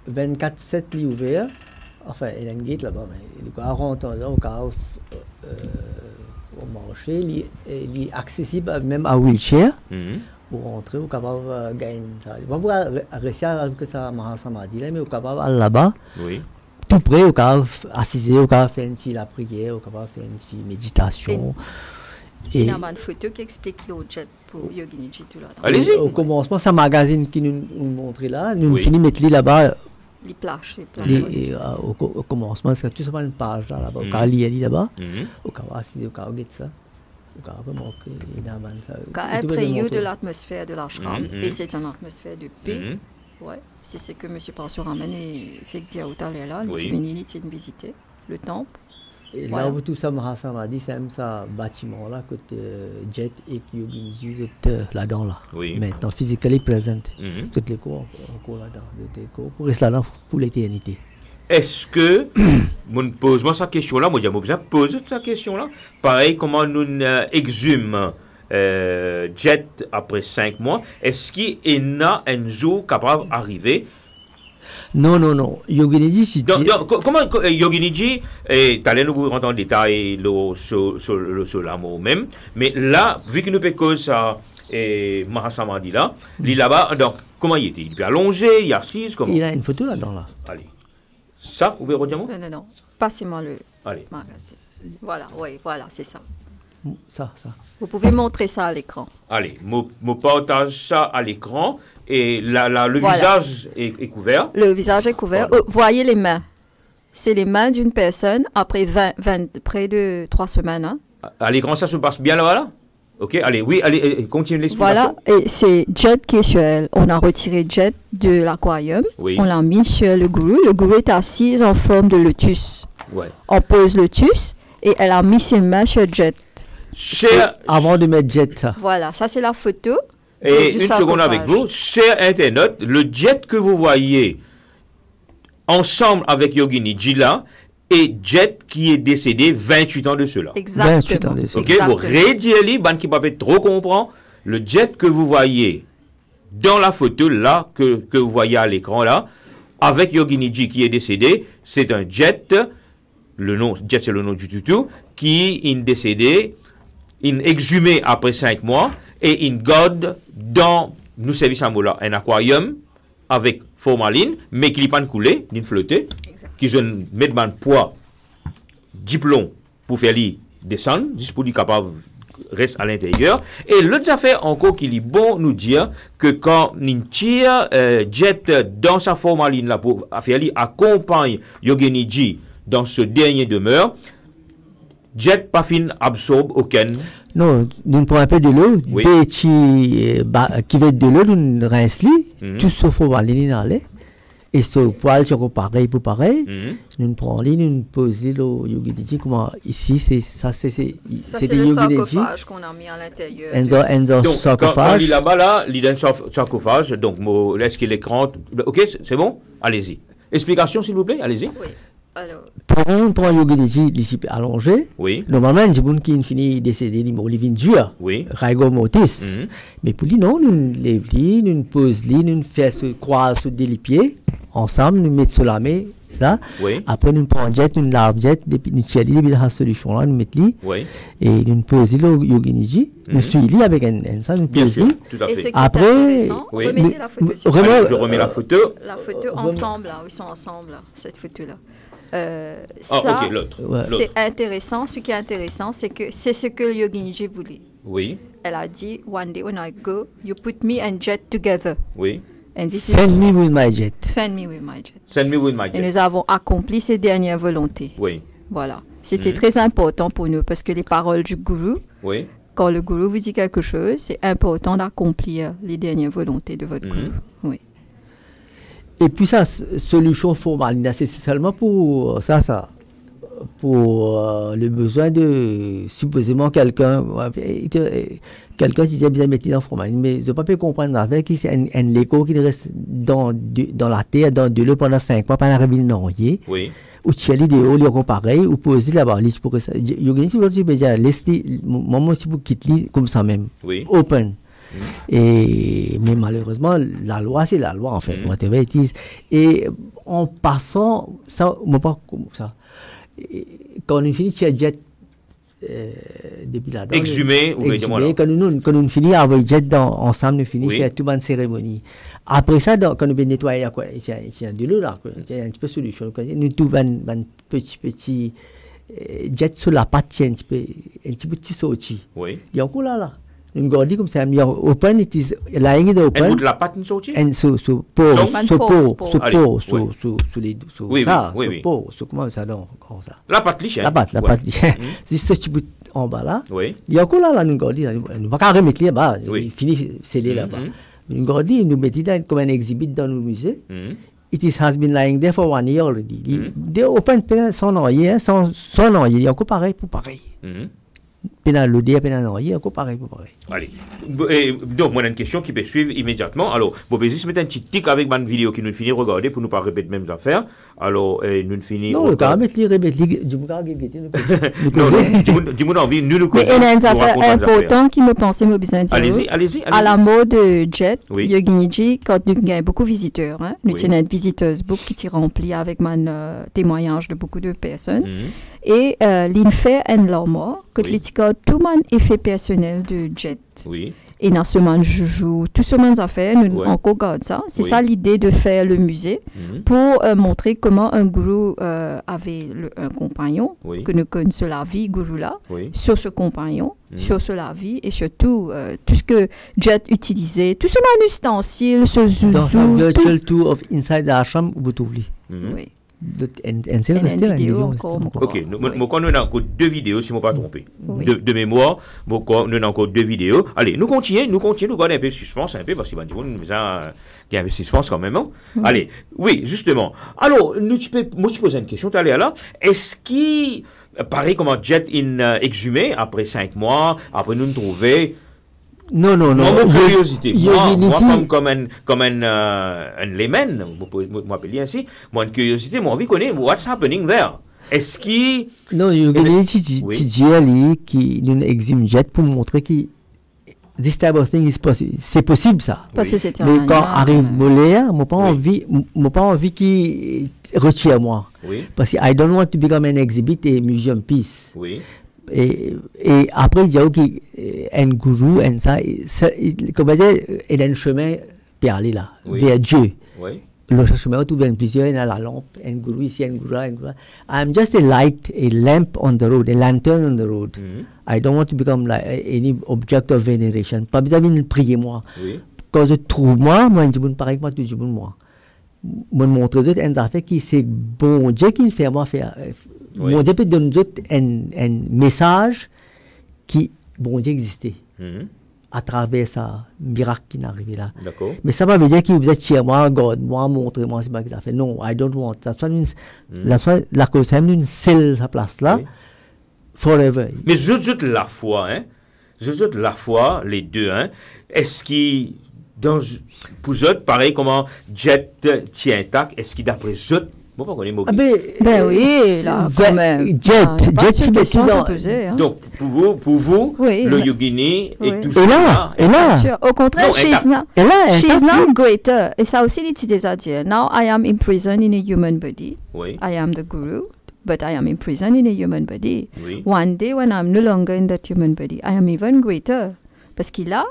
« 24/7 est ouvert. Enfin, il y a une gate là-bas, mais il y a 40 ans, au marché, il est accessible même à wheelchair. Pour rentrer, au capable de gagner ça. Il va réussir avec ça Mahasamadhi, mais au capable d'aller là-bas. Oui. Tout près, au cas assiser, au cas faire la prière, au cas faire une méditation. Il y a une photo qui explique l'objet pour Yoginiji tout là. Allez-y. Au commencement, c'est un magazine qui nous montre là. Nous finissons de mettre là-bas. Les plages. Au commencement, c'est tout simplement une page là-bas. Au cas lire là-bas. Au cas assiser, au cas regarder ça. Au cas vraiment imprégné de l'atmosphère de l'ashram. Et c'est une atmosphère de paix. Ouais, c'est ce que M. Pansou ramène et fait dire au talent là, les Timénini tiennent visiter le temple. Et là où tout ça Mahasamadhi, c'est même ça bâtiment là, côté Jet et Yoginiji là-dedans là. Oui. Maintenant, physically present. Toutes les cours encore là-dedans. Pour rester là pour l'éternité. Est-ce que, je pose moi cette question-là, moi j'ai besoin de poser cette question-là. Pareil, comment nous exhumons Jet après 5 mois, est-ce qu'il y a un jour capable d'arriver? Non. Yoginiji, si comment Yoginiji, tu allais nous rentrer en détail sur l'amour même, mais là, vu que nous faisons ça, Mahasamadhi là, il est là-bas, donc comment il était? Il est allongé, il est assis, comment? Il a une photo là-dedans là. Allez. Ça, vous pouvez redire moi? Non. Passez-moi le magazine. Voilà, c'est ça. Ça. Vous pouvez montrer ça à l'écran. Allez, je partage ça à l'écran et le visage est couvert. Le visage est couvert. Voyez les mains. C'est les mains d'une personne après près de 3 semaines. Hein. À l'écran, ça se passe bien là-bas? Ok, allez, continue l'explication. Voilà, et c'est Jet qui est sur elle. On a retiré Jet de l'aquarium. Oui. On l'a mis sur le gourou. Le gourou est assis en forme de lotus. Ouais. On pose le lotus et elle a mis ses mains sur Jet. Avant de mettre Jet, ça. Voilà, ça c'est la photo. Et une seconde avec vous, cher internaute, le Jet que vous voyez ensemble avec Yoginiji là, et Jet qui est décédé 28 ans de cela. Exactement. 28 ans de cela. Ok, vous rédiez ban qui peut trop comprendre. Le Jet que vous voyez dans la photo là, que vous voyez à l'écran là, avec Yoginiji qui est décédé, c'est un Jet, le nom, Jet c'est le nom du toutou, qui est décédé, exhumé après 5 mois, et une garde dans, nous service à là, un aquarium avec formaline, mais qui n'est pas coulé, ni flotté, qui ont mis de poids, diplôme pour faire les descendre, juste pour être capable reste à l'intérieur. Et l'autre affaire encore qu'il est bon nous dire que quand on tire Jet dans sa formaline là pour faire accompagne Yogeniji dans ce dernier demeure, Jet pas fin absorbe aucun. Non, nous prenons un peu de l'eau, qui va être de l'eau, nous rince tout ce formaline dans l'air. Et ce poil, c'est pareil pour pareil. Nous prenons nous posons l'eau Yogeniji. Comment ici, c'est le sarcophage qu'on a mis à l'intérieur. Donc, quand il est là-bas, là, il y a un sarcophage. Donc, est-ce qu'il est l'écran? Ok, c'est bon? Allez-y. Explication, s'il vous plaît, allez-y. Oui. Alors. Pour un Yogeniji allongé, normalement, il y a des gens qui finissent décédés, ils vivent dur, Raigo Motis. Mais pour lui, non, nous lève nous pose nous faisons croire sur des pieds, ensemble, nous mettons sur la main, là. Après, nous prenons jet, nous lavons jet, nous tirons la solution là, nous mettons et nous posons le Yogeniji, nous suivons avec un ça, nous posons. Après, remettez la photo. Je remets la photo. La photo ensemble, là, ils sont ensemble, là, cette photo-là. Ça, c'est intéressant. Ce qui est intéressant, c'est que c'est ce que Yogeniji voulait. Oui. Elle a dit, one day when I go, you put me and Jet together. Oui. Send me with my jet. Send me with my jet. Send me with my jet. Et nous avons accompli ces dernières volontés. Oui. Voilà. C'était très important pour nous parce que les paroles du gourou, quand le gourou vous dit quelque chose, c'est important d'accomplir les dernières volontés de votre gourou. Oui. Et puis ça, solution formaline, c'est seulement pour pour le besoin de supposément quelqu'un qui disait bien mettre dans formaline, mais je ne peux pas comprendre avec qui c'est un léco qui reste dans la terre, dans de l'eau pendant 5 mois, pendant la réveil non-yé. Oui. Ou tu as l'idée, ou encore pareil, ou poser là-bas, pour ça. Il y a une chose, je peux dire, laissez, moi, si vous quittez comme ça même. Oui. Open. Mais malheureusement, la loi, c'est la loi, en fait. Whatever it is. Et en passant, ça, moi, pas comme ça. Quand on finit, tu as jet depuis là. Exhumé, quand nous finissons avec jet ensemble, nous finissons faire toute une cérémonie. Après ça, quand nous nettoyer, il y a de l'eau là, il y a un petit peu de solution. Nous trouvons un petit jet sur la patte, un petit peu sorti. Oui. Il y a encore là. Nous gardons comme ça, open, it is lying in the open. Et la patte sortie? Et sur comment ça donc ça? La patte lichée. La patte lichée. C'est ce petit bout en bas là. Oui. Il y a encore là, nous gardons, nous pas qu'à remettre là-bas, il finit scellé là-bas. Nous gardons, nous mettons comme un exhibit dans nos musées. It has been lying there for 1 year already. They open sans noyer, sans noyer, il y a encore pareil pour pareil. Pénalodé, pénalodé, encore pareil pour pareil. Allez. Donc, moi, j'ai une question qui peut suivre immédiatement. Alors, bon, je vais juste mettre un petit tic avec ma vidéo qui nous finit de regarder pour ne pas répéter les mêmes affaires. Alors, nous finissons. Non, quand même, tu répètes, dis-moi envie, nous mais il y a une affaire importante qui me pensait, me besoin de dire. Allez-y. À la mode de Jet, Yogeniji, quand nous avons beaucoup de visiteurs, nous avons une visiteuse book qui est remplie avec mon témoignage de beaucoup de personnes. Et l'infait en l'armoire, que tout le monde effet personnel de Jet. Oui. Et dans ce moment, je joue tout ce monde affaires, nous encore garde ça. C'est ça l'idée de faire le musée pour montrer comment un gourou avait un compagnon, que nous connaissons la vie, gourou là, sur ce compagnon, sur la vie et surtout tout ce que Jet utilisait, tout ce monde ustensile, ce zouzou. Dans un virtual tour of Inside the Ashram, vous trouvez. Oui. C'est une vidéo encore. Ok, nous avons encore 2 vidéos, si je ne me pas trompé. De mémoire, nous avons encore 2 vidéos. Allez, nous continuons, nous gardons un peu de suspense, parce qu'il y a un peu de suspense quand même. Allez, oui, justement. Alors, moi, je pose une question, là. Est-ce qu'il, pareil comme Jet exhumé, après 5 mois, après nous trouver. Non. Mon curiosité. Moi comme un layman, vous pouvez m'appeler ainsi, moi, une curiosité, moi, envie de connaître what's happening there. Est-ce qu'il. Non, il y a une qui nous exhume Jet pour montrer que this type of thing is possible. C'est possible, ça. Parce que c'était mais quand arrive Molaire, je n'ai pas envie qu'il retire moi. Parce que I don't want to become an exhibit et museum piece. Oui. Et après, il y a un gourou, comme je disais, il a un chemin pour aller là, vers Dieu. le chemin tout bien plusieurs, il y a la lampe, un gourou ici, un gourou là, I'm just a light, a lamp on the road, a lantern on the road. I don't want to become like any object of veneration. Pas besoin de prier moi. Quand je trouve moi je dis pareil que moi, tu dis moi. Je montre aux autres un affaire qui c'est bon Dieu qui fait moi faire. Bon Dieu peut donner aux autres un message qui bon Dieu existait. À travers ça, miracle qui est arrivé là. Mais ça va veut dire que vous êtes chez moi, God, moi, montrez-moi ce que ça fait. Non, I don't want. La cause, c'est une seule sa place là, forever. Mais je la foi, hein. Je la foi, les deux, hein. Est-ce qu'il, pour eux, pareil, comment Jet tient intact, est-ce qu'il d'après eux, bon, pas qu'on est mobile. Ben oui, là, quand même. Jet, donc, pour vous, oui, le yogini est toujours là. Et là. Au contraire, she's not greater. Et ça aussi, il dit à dire. Now I am imprisoned in a human body. Oui. I am the guru, but I am imprisoned in a human body. Oui. One day, when I'm no longer in that human body, I am even greater. Parce qu'il a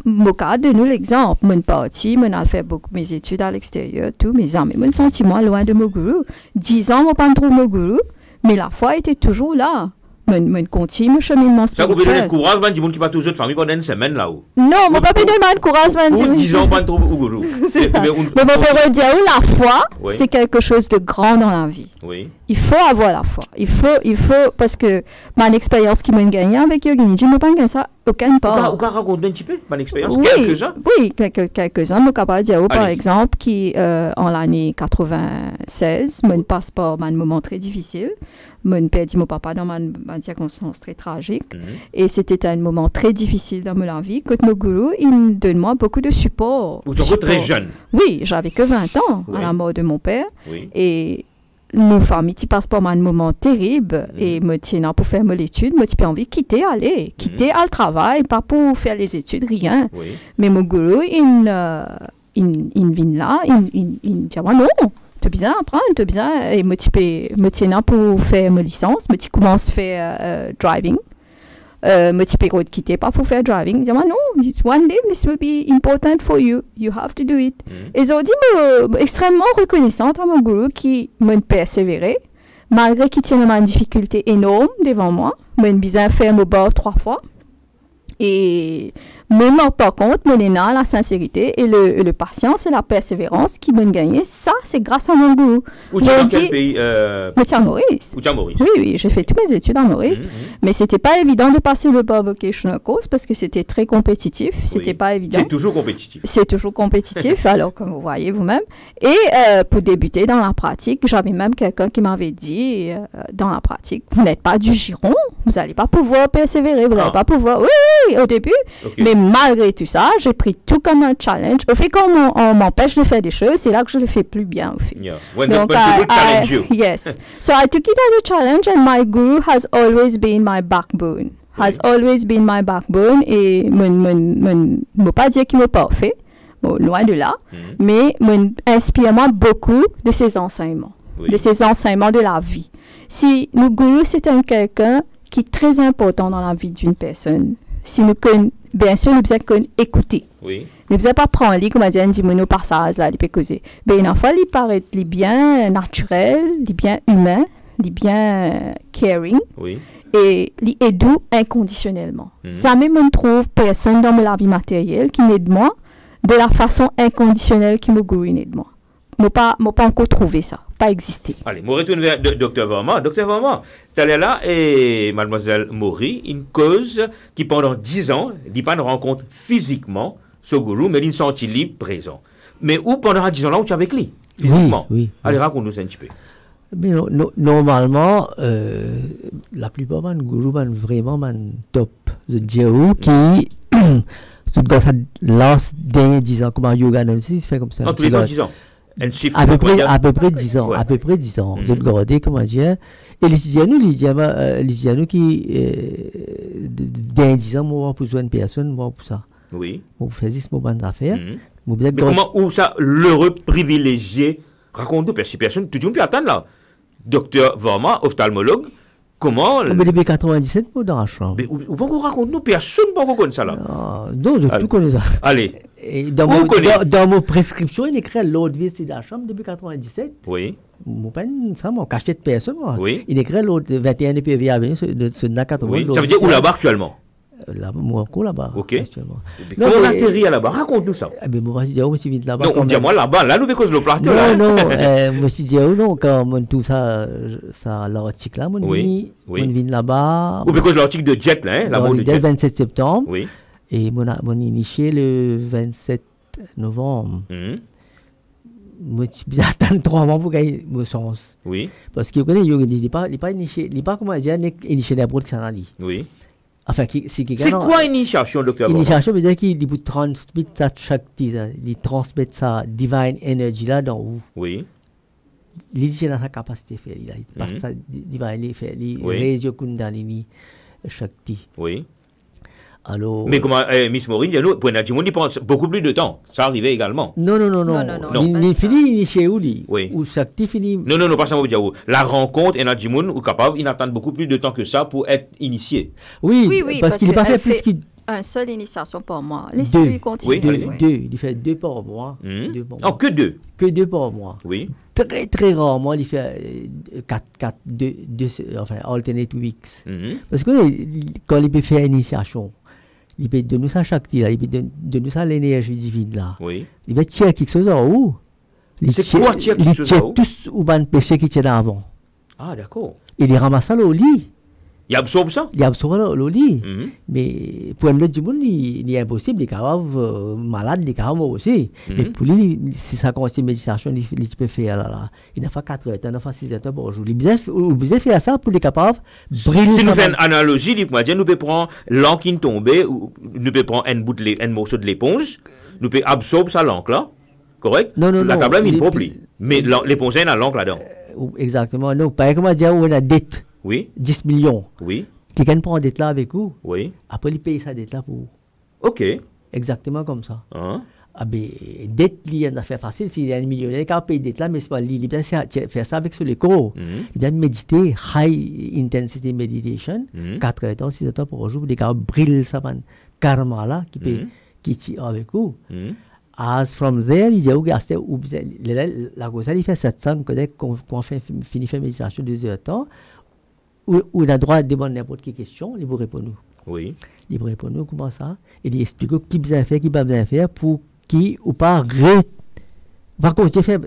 Moka de nous l'exemple, mon parti, mon a fait beaucoup mes études à l'extérieur, tous mes amis, mon sentiment loin de mon gourou. 10 ans, mon pas trop mon gourou, mais la foi était toujours là. Mon continue mon cheminement spirituel. Ça vous donne courage, man, dis-moi qui va toujours de famille pendant une semaine là-haut. Non, mon papa donne man courage, man. Ou 10 ans, pas trop au gourou. Mais mon père dire la foi, c'est quelque chose de grand dans la vie. Oui. Il faut avoir la foi. Il faut, parce que mon expérience qui m'a gagné avec Yogini, je ne peux pas gagner ça aucun part. Vous pouvez raconter un petit peu mon expérience? Oui, quelques-uns? Oui, quelques-uns. Je suis capable de dire, par exemple, qui en l'année 96, mon passeport m'a un moment très difficile. Mon père dit mon papa dans ma circonstance très tragique. Et c'était un moment très difficile dans ma vie. Quand mon gourou, il me donne moi beaucoup de support. Vous êtes très jeune? Oui, j'avais que 20 ans à la mort de mon père. Oui. Et nos familles qui passent par un moment terrible et me tiennent pour faire mes études, me tiennent envie de quitter le travail, pas pour faire les études, rien. Oui. Mais mon gourou, il vient là, il dit moi non. Tu bien apprendre, tu bien et me tiens pour faire ma licence, me commence à faire driving. Me tiens quitter pas pour faire driving. Dis moi non, one day this will be important for you. You have to do it. Et j'ai dit extrêmement reconnaissante à mon gourou qui m'a persévéré malgré qu'il tient une difficulté énorme devant moi. M'a bien fait mon bord 3 fois. Et même par contre, mon élan, la sincérité et le patience et la persévérance qui m'ont gagné, ça, c'est grâce à mon goût. Où tu es dans quel pays? À Maurice. Où tu es à Maurice? Oui, j'ai fait toutes mes études à Maurice. Mais c'était pas évident de passer le Bar Vocational Course parce que c'était très compétitif. C'était pas évident. C'est toujours compétitif. C'est toujours compétitif, alors comme vous voyez vous-même. Et pour débuter dans la pratique, j'avais même quelqu'un qui m'avait dit, dans la pratique, vous n'êtes pas du giron, vous n'allez pas pouvoir persévérer, vous n'allez pas pouvoir... Oui, au début. Okay. Mais malgré tout ça, j'ai pris tout comme un challenge. Au fait, quand on m'empêche de faire des choses, c'est là que je le fais plus bien. Au fait. Yeah. When people challenge you. Yes. So I took it as a challenge and my guru has always been my backbone. Always been my backbone. Et je ne veux pas dire qu'il m'est parfait. Bon, loin de là. Mais inspire-moi beaucoup de ses enseignements. De ses enseignements de la vie. Si nos gurus, c'est quelqu'un qui est très important dans la vie d'une personne. Si nous connaissons, bien sûr, nous devons écouter. Oui. Nous ne devons pas prendre les comme on dit, nos passages là, les pécosés. Mais une fois, il paraît les bien naturel, les bien humain, les bien caring. Oui. Et les doux inconditionnellement. Ça même, on trouve personne dans la vie matérielle qui n'aide moi de la façon inconditionnelle qui me gouverne de moi. Je n'ai pas encore trouvé ça, pas existé. Allez, je retourne vers Dr. Varma. Dr. Varma, tu es là et mademoiselle Maury, une cause qui pendant 10 ans, n'est pas une rencontre physiquement, ce gourou, mais une senti libre présent. Mais où pendant 10 ans là où tu es avec lui, physiquement? Oui. Allez, raconte-nous un petit peu. Mais normalement, la plupart des gourous sont vraiment top. Je dirais qui, tout le ça last dernier 10 ans, comme yoga, c'est fait comme ça. Non, tous les 10 ans. À peu près 10 ans. À peu près 10 ans. Je regardais comment dire. Et les Lidianou qui, dans 10 ans, moi, pour une personne, moi, pour ça. Oui. Pour faire ce moment d'affaires. Mais comment, où ça, l'heureux privilégié, raconte-nous, personne, tout le monde peut attendre là. Docteur Varma, ophtalmologue, comment. Mais depuis 97, moi, dans la chambre. Mais où raconte-nous, personne ne peut connaître ça là. Non, je tout connais ça. Allez, Et dans mon prescription, il écrit l'autre vie de la chambre depuis 97. Oui. Mon père, ça m'a caché de personne. Oui. Il écrit l'autre 21 PV Avenue de 80. Oui. Ça veut dire où là-bas actuellement? Là, moi encore là-bas. Ok. Comment on atterrit là-bas? Raconte-nous ça. Ben, moi, je dis, oh, je là-bas. Non, dis-moi là-bas, là, nous cause le plateau. Non, moi, je dis, oh, non, quand tout ça, l'article là, moi, je viens là-bas. Ou parce l'article de Jet, là, la mort de Jet. Le 27 septembre. Oui. Et mon initié le 27 novembre. Moi, je attends 3 mois pour gagner mon sens. Oui. Parce que, vous connaissez, il n'est pas initié, il n'est pas, comment dire, initié d'abord que ça n'a dit. Oui. Enfin, c'est quoi initiation, docteur? Initiation veut dire qu'il peut transmettre ça chaque il transmet sa divine energy là dans où. Oui. Il a sa capacité de faire, il passe sa divine faire, il raise your kundalini shakti. Oui. Alors, mais comment Miss Maureen, pour Nadjimoun, il pense beaucoup plus de temps. Ça arrivait également. Non. Il finit chez où, lui? Oui. Ou Shakti finit. Non, pas ça, on veut dire. La rencontre et Nadjimoun, ou capable, il attend beaucoup plus de temps que ça pour être initié. Oui, parce qu'il n'est pas fait plus qu'il. Un seul initiation par mois. Laissez-lui continuer. Deux. Il fait 2 par mois. Oh, que 2? Que 2 par mois. Oui. Très, très rarement, il fait 2, enfin, alternate weeks. Parce que quand il peut faire initiation, il peut donner ça chaque temps, il peut donner ça l'énergie divine là. Oui. Il peut tirer quelque chose en haut. C'est quoi tirer quelque chose en haut? Il tire tous les péchés qui étaient avant. Ah, d'accord. Il ramasse ça au lit. Il absorbe ça? Il absorbe le lit. Mais pour un autre monde, il est impossible, il est capable malade, il est capable aussi. Mais pour lui, si ça consiste méditation, il peut faire là. Il a fait 4 heures, il a fait 6 heures par jour. Il besoin faire ça pour être capable de briller. Si nous faisons une analogie, nous pouvons prendre l'encre qui tombe, nous pouvons prendre un morceau de l'éponge, nous pouvons absorber sa l'encre là. Correct? Non. La câble, il ne peut plus. Mais l'éponge, il a l'encre là-dedans. Exactement. Non, pas comment dire, on a dette. Oui. 10 millions. Oui. Quelqu'un prend dette là avec vous. Oui. Après, il paye sa dette là pour vous. Ok. Exactement comme ça. Hein? Ah ben, dette, il y a une affaire facile. S'il y a un millionnaire qui a payé dette là, mais c'est pas lui. Il doit faire ça avec son écho. Il doit méditer, high intensity meditation, 4 heures, 6 heures par jour, pour qu'il brille ça, karma là, qui tire avec vous. As from there, il dit, la cause, il fait 700, qu'on finit faire méditation 2 heures de temps, où il a le droit de demander n'importe quelle question, il vous répond nous. Oui. Il vous répond nous, comment ça? Il explique qui besoin faire, qui pas besoin faire, pour qui ou pas va continuer faire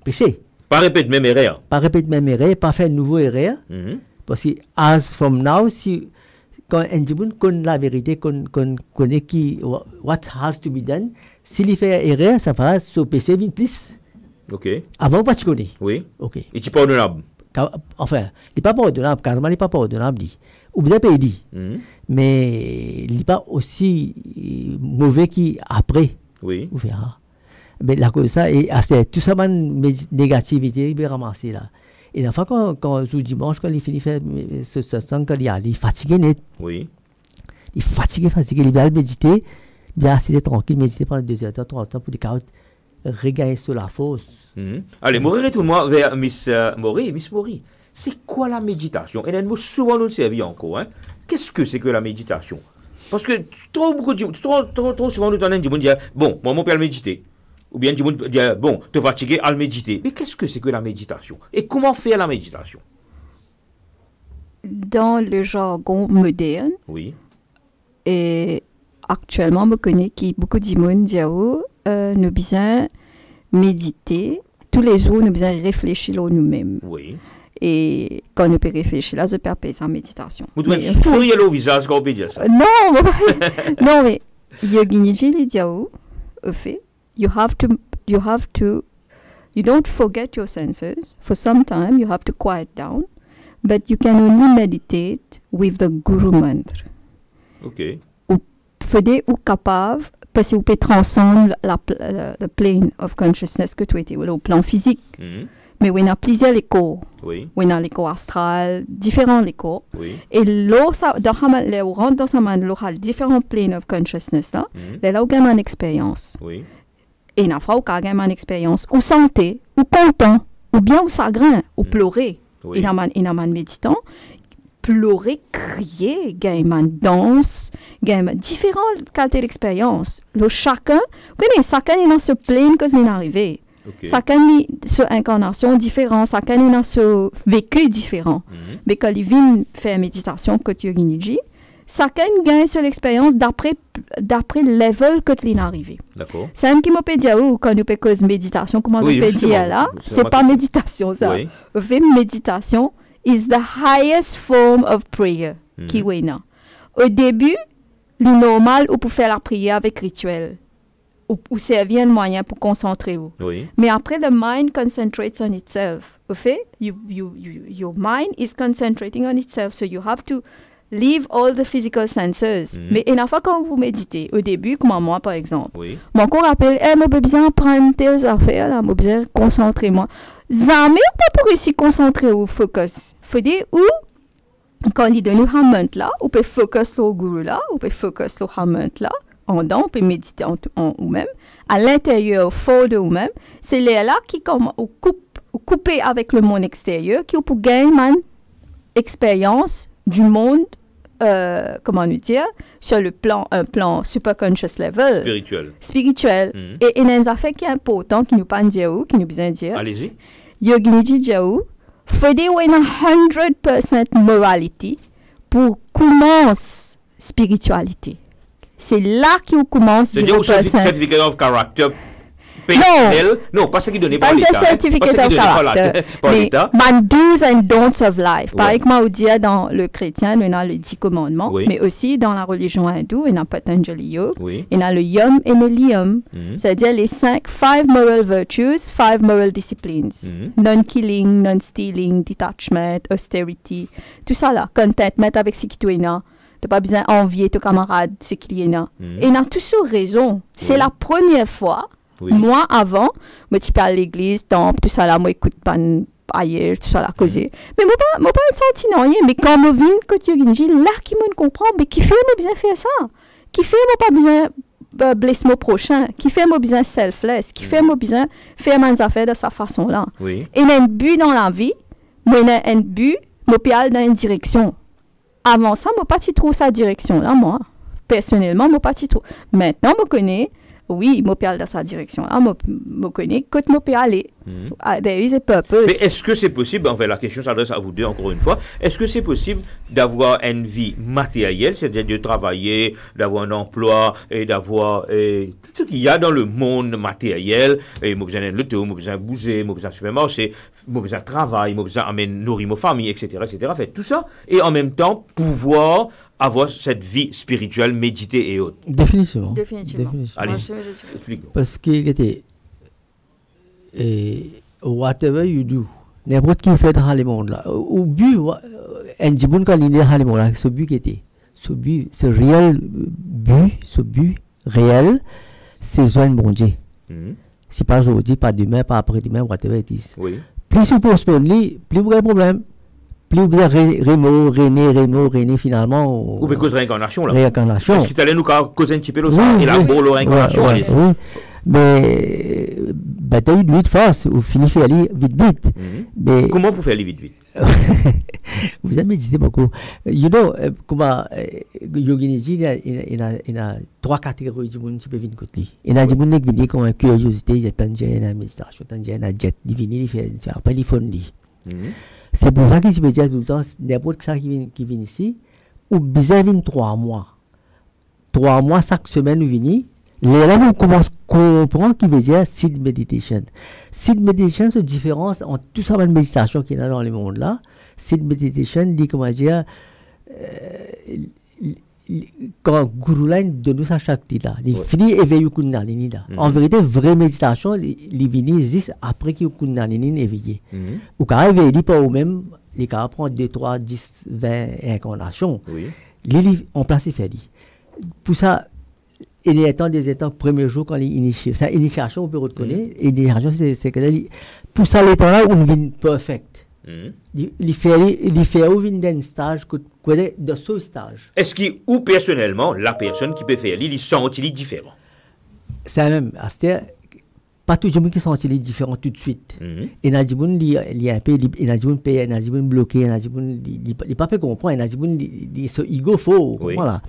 péché. Pas répéter même erreur. Pas répéter même erreur, pas faire une nouvelle erreur. Parce que, as from now, si quand un djibun connaît la vérité, connaît qui, what has to be done, s'il fait erreur, ça va se péché vite plus. Ok. Avant, pas tu connais. Oui. Ok. Et tu pas pardonnable. Enfin, il n'est pas pardonnable, carrément, il n'est pas pardonnable. Ou bien payer. Mais il n'est pas aussi mauvais qu'après. Oui. Vous verrez. Mais la cause ça, et tout ça, négativité, il va ramasser là. Et la fois quand le dimanche, quand il finit de faire ce sang, quand il est fatigué net. Oui. Il est fatigué, il va méditer, il va assis tranquille, méditer pendant 2 heures, 3 heures pour regagner sur la fosse. Allez, retourne-moi vers Miss Maury. Miss Maury, c'est quoi la méditation? Et nous souvent nous servi encore. Hein? Qu'est-ce que c'est que la méditation? Parce que trop souvent nous donnons dire, bon, moi mon père méditer. Ou bien dire, bon, te fatiguer à le méditer. Mais qu'est-ce que c'est que la méditation? Et comment faire la méditation? Dans le jargon moderne, oui. Et actuellement, je connais que beaucoup de gens disent, nous besoin méditer. Tous les jours, nous besoin réfléchir nous-mêmes. Oui. Et quand nous peut réfléchir, là, je peux faire sa méditation. Vous devez sourire au visage quand on peut dire ça. Non, mais Yoginiji les dit, au fait, you don't forget your senses. For some time, you have to quiet down. But you can only meditate with the Guru Mantra. Ok. Ou capable, parce que vous pouvez transcender le plane of consciousness que tu étais, au plan physique. Mais il y a plusieurs échos. Oui. Il y a l'écho astral, différents échos. Oui. Et là, on rentre dans sa main, différents planes of consciousness, là, là, on a une expérience. Oui. Et il y a une expérience ou santé, ou content, ou bien ou chagrin, ou pleurer. Il y a un méditant. pleurer, crier, gain danse, gain différentes qualités d'expérience. Chacun est dans ce plane que il est arrivé. Okay. Chacun est sur incarnation différente, chacun est dans ce vécu différent. Mais quand il vient faire méditation que tu as dit, chacun gagne sur l'expérience d'après le level que tu es arrivé. D'accord. C'est un qui m'a dit quand nous cause méditation, comment je peux dire là, c'est pas méditation ça. Oui. Méditation is the highest form of prayer qui est là. Au début, le normal ou pour faire la prière avec rituel. Ou servir un moyen pour concentrer vous. Oui. Mais après, the mind concentrates on itself. Au fait, your mind is concentrating on itself, so you have to leave all the physical senses. Mais une fois quand vous méditez, au début, comme moi par exemple, Oui. moi qu'on rappelle, moi j'ai besoin de prendre telles affaires, là, moi j'ai besoin de concentrer moi. Jamais on peut pour ici concentrer ou focus. Faut dire où quand il donne un moment là, on peut focus sur le guru là, on peut focus sur le moment là. On peut méditer en nous-mêmes, à l'intérieur, fort de nous-mêmes, c'est là qui couper avec le monde extérieur, qui peut gagner une expérience du monde, comment nous dire, sur un plan super conscious level. Spirituel. Et il y a un affaire qui est important, qui nous parle dire, qui nous besoin dire. Allez-y. Yoginiji Djaou, faut dire une 100% moralité pour commencer spiritualité. C'est là qu'on commence. C'est-à-dire, certificate of character personnel. Non, pas ce qui donné par l'État. Pas certificate of character. Mais do's and don'ts of life. Par exemple, on dit dans le chrétien, on a le 10 commandements, mais aussi dans la religion hindoue, on a Patanjali Yoga, on a le Yam et le Liyam. C'est-à-dire les 5 moral virtues, 5 moral disciplines. Non-killing, non-stealing, detachment, austerity, tout ça là. Contentment avec ce qui est là. Tu n'as pas besoin d'envier ton camarade, c'est qu'il y en a. Et on a toujours raison. C'est la première fois, moi avant, je suis à l'église, temple, tout ça là, moi écoute pas ailleurs, tout ça là, causer. Mais moi pas senti non rien, mais quand je viens, quand tu viens, là qui me comprend, mais qui fait moi besoin faire ça? Qui fait moi pas besoin blesser mon prochain? Qui fait moi besoin selfless? Qui fait moi besoin faire mes affaires de sa façon là? Et il y a un but dans la vie, moi il y a un but, moi peux aller dans une direction. Avant ça, je n'ai pas trop sa direction là, moi. Personnellement, je n'ai pas trop. Maintenant, je connais, oui, je peux aller dans sa direction là, je connais que je peux aller. There is a purpose. Mais est-ce que c'est possible, en fait, la question s'adresse à vous deux encore une fois, est-ce que c'est possible d'avoir une vie matérielle, c'est-à-dire de travailler, d'avoir un emploi et d'avoir tout ce qu'il y a dans le monde matériel, et moi besoin de l'auto, moi besoin de bouger, moi besoin de supermarché, moi besoin de travail, moi besoin de nourrir ma famille, etc., fait tout ça, et en même temps pouvoir avoir cette vie spirituelle, méditer et autres. Définitivement. Allez, explique. Parce que whatever you do, n'importe qui fait dans le monde là, au but, un jibun quand il est dans le monde là, ce but qui était, ce réel but, ce but réel, c'est joindre mon Dieu. C'est pas aujourd'hui, pas demain, pas après-demain, whatever it is. Plus vous postponez, plus vous avez un problème. Plus vous avez René, finalement. Ou cause réincarnation là. Réincarnation. Parce qu'il allait nous causer un petit peu ça, et la boule réincarnation. Oui. Mais, bataille de vite face, vous finissez aller vite. Mais comment vous faites aller vite? Vous avez médité beaucoup. You know, comment Yoginiji, il a 3 catégories de monde qui peuvent venir côté. Il y a des gens qui viennent comme curiosité, ils attendent une méditation, ils attendent un jet, ils viennent, après ils font. C'est pour ça qu'il se peut dire tout le temps, n'importe qui vient ici, ou bizarre vient 3 mois. 3 mois, chaque semaine, vous venez. Les là, on commence à comprendre qu'il veut dire seed meditation. Seed meditation, c'est la différence entre tout ça, la méditation qui est dans le monde là. Seed meditation, dit comment dire, quand Guru Line donne ça chaque là, il finit éveillé Kundalini là. En vérité, vraie méditation, il vient juste après que Kundalini est éveillé. Ou quand il éveille pas ou même, il prend 2, 3, 10, 20 incarnations. On place il fait. Pour ça, il y a des étapes, premier jour quand il initie. Ça, initiation, on peut reconnaître. Initiation, c'est que pour ça, l'état là, on vient perfect. Il fait ou vient d'un stage, de ce stage. Est-ce qu'il, ou personnellement, la personne qui peut faire, il sent qu'il est différent? C'est la même. pas tout le monde qui sont les différents tout de suite. Et n'a dit bon li un peu il a dit bon payer, il a dit bon bloquer, il a dit bon il pas peut comprendre, il a dit bon il so ego faux, voilà.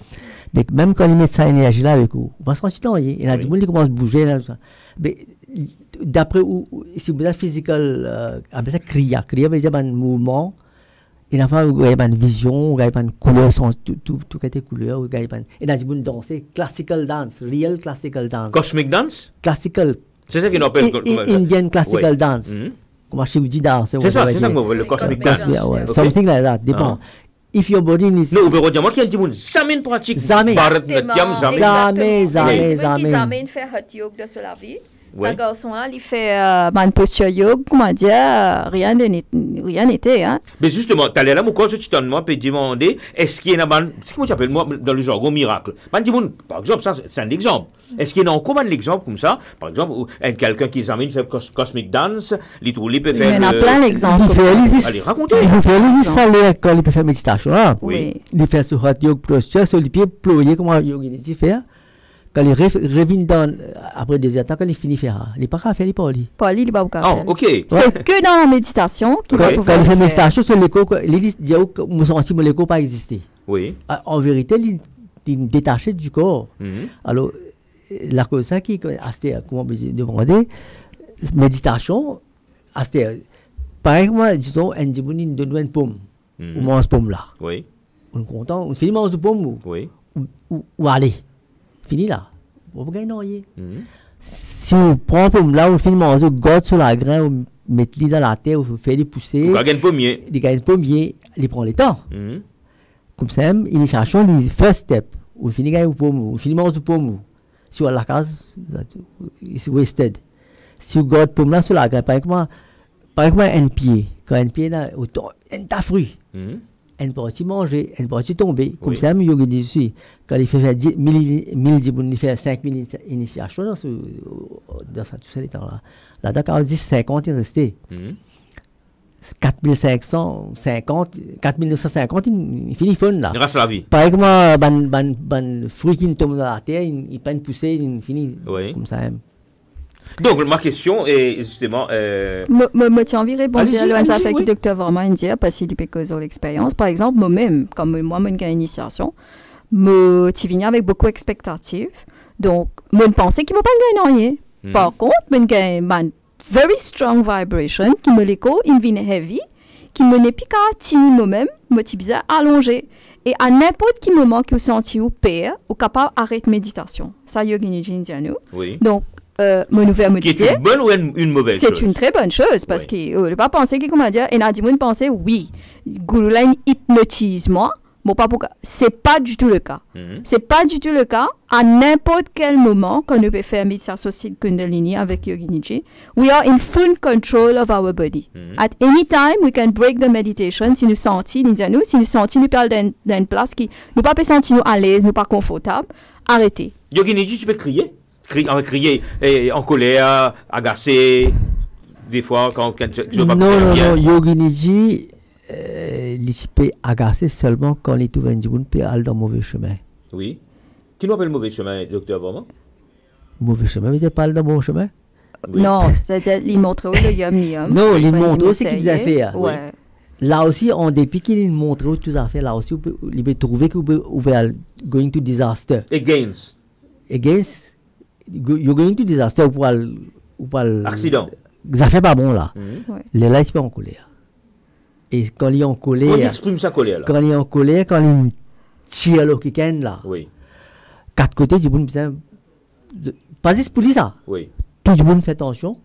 Mais même quand il met sa énergie là avec vous, on va se sentir il a dit bon il commence à bouger là ça. Mais d'après si vous êtes physical avec ça crier veut dire un mouvement. Il a pas une vision, il a une couleur, tout était couleur, il a dit bon danser, classical dance, real classical dance. Cosmic dance? Classical. C'est ça qu'on appelle Indian classical dance. Comment je vous dis danse? C'est ça qu'on appelle le cosmic dance. Something like that, dépend. If your body needs... Non, mais on dit, moi qui ai dit, jamais pratique. Jamais. Jamais faire hot yoga sur la vie. Ce garçon-là, il fait une posture yoga, comment dire, rien n'était. Hein? Mais justement, tu allais là, moi, je t'en peux demander, est-ce qu'il y a un... C'est comment j'appelle, moi, dans le jargon miracle. Par exemple, ça, c'est un exemple. Est-ce qu'il y a encore un exemple comme ça? Par exemple, quelqu'un qui examine fait cosmic dance, il peut faire... Il y en a plein d'exemples. Allez, racontez. Il fait ça quand il peut faire méditation. Oui. Il fait ce hot yoga posture, sur les pieds ployés, comment Yogi fait. Quand il revient après 2 heures, quand il finit de faire, il n'est pas qu'à faire, il n'est pas lui. Pas lui, il n'est pas qu'à faire. Ok. C'est que dans la méditation qu'il va pouvoir faire. Quand il fait méditation sur l'écho, il dit que l'écho n'a pas existé. Oui. En vérité, il est détaché du corps. Alors, la chose ça qui, comment vous demandez, méditation, par exemple, disons, on donne une pomme, on mange une pomme là. Oui. On est content, on finit de manger une pomme. Oui. Ou aller. Fini là. Vous pouvez gagner. Si on prend pomme là, on finit de manger, on garde sur la graine, on met les dans la terre, on fait les pousser. On gagne un pommier. Il gagne un pommier, il prend le temps. Comme ça, initiation, les first step. On finit de gagner une pomme, on finit de manger une pomme. Si on a la case, c'est wasted. Si on garde pomme là sur la graine, par exemple, un pied. Quand un pied là, un fruit. Elle peut aussi manger, elle peut aussi tomber. Comme ça, il y a des ici. Quand il fait 10 000, il fait 5 000 initiations dans tout ça, là. Là, d'accord, 50, il est resté. 4550, 4950, il finit fun là. Il reste la vie. Par exemple, un fruit qui tombe dans la terre, il peut pousser, il finit comme ça. Donc, ma question est justement... Moi, tu as envie de répondre à l'ouanza avec le docteur vraiment indien, parce qu'il peut causer l'expérience. Par exemple, moi-même, comme moi, j'ai une initiation, tu viens avec beaucoup d'expectatives. Donc, moi, je pensais qu'il ne m'a pas gagné. Par contre, j'ai une very strong vibration qui me l'écho, il vient heavy, qui me n'est plus qu'à tini moi-même, moi, tu bizarre allongé. Et à n'importe quel moment que vous sentez ou père, ou capable d'arrêter méditation. Ça, il y a une indienne. Oui. Donc, mon nouvel me disait... C'est une bonne ou une mauvaise chose? C'est une très bonne chose, parce que ne pas penser que, comment dire, et Nadimon pensait, oui, Gouroulaine hypnotise moi, bon, pas pourquoi. C'est pas du tout le cas. C'est pas du tout le cas. À n'importe quel moment, quand on peut faire méditation Kundalini avec Yogi Nidji, we are in full control of our body. At any time, we can break the meditation si nous sentons, si nous sentons, nous parlons d'une place qui nous pas sentir nous à l'aise, nous pas confortable, arrêtez. Yogi Nidji, tu peux crier? Crier en colère, agacé, des fois quand tu veux pas Non, Yogi Nidji, il peut agacer seulement quand il trouve un djiboun peut aller dans le mauvais chemin. Oui. Qui nous appelle mauvais chemin, docteur, vraiment? Mauvais chemin, mais il parle dans le bon chemin? Oui. Non, c'est-à-dire, il montre le yum. Non, il montre ce qu'il a fait. Ouais. Là aussi, en dépit qu'il montre tout ça fait, là aussi, il peut trouver qu'il peut going to disaster. Against, you're going to disaster ou pour accident. Ça fait pas bon là. Ouais. Les là, il peut en colère. Et quand il est en colère. Quand il exprime sa colère là. Quand il est en colère, quand il tire le week-end là. Oui. 4 côtés du bon, pas juste pour lui ça. Oui. Tout le monde fait attention.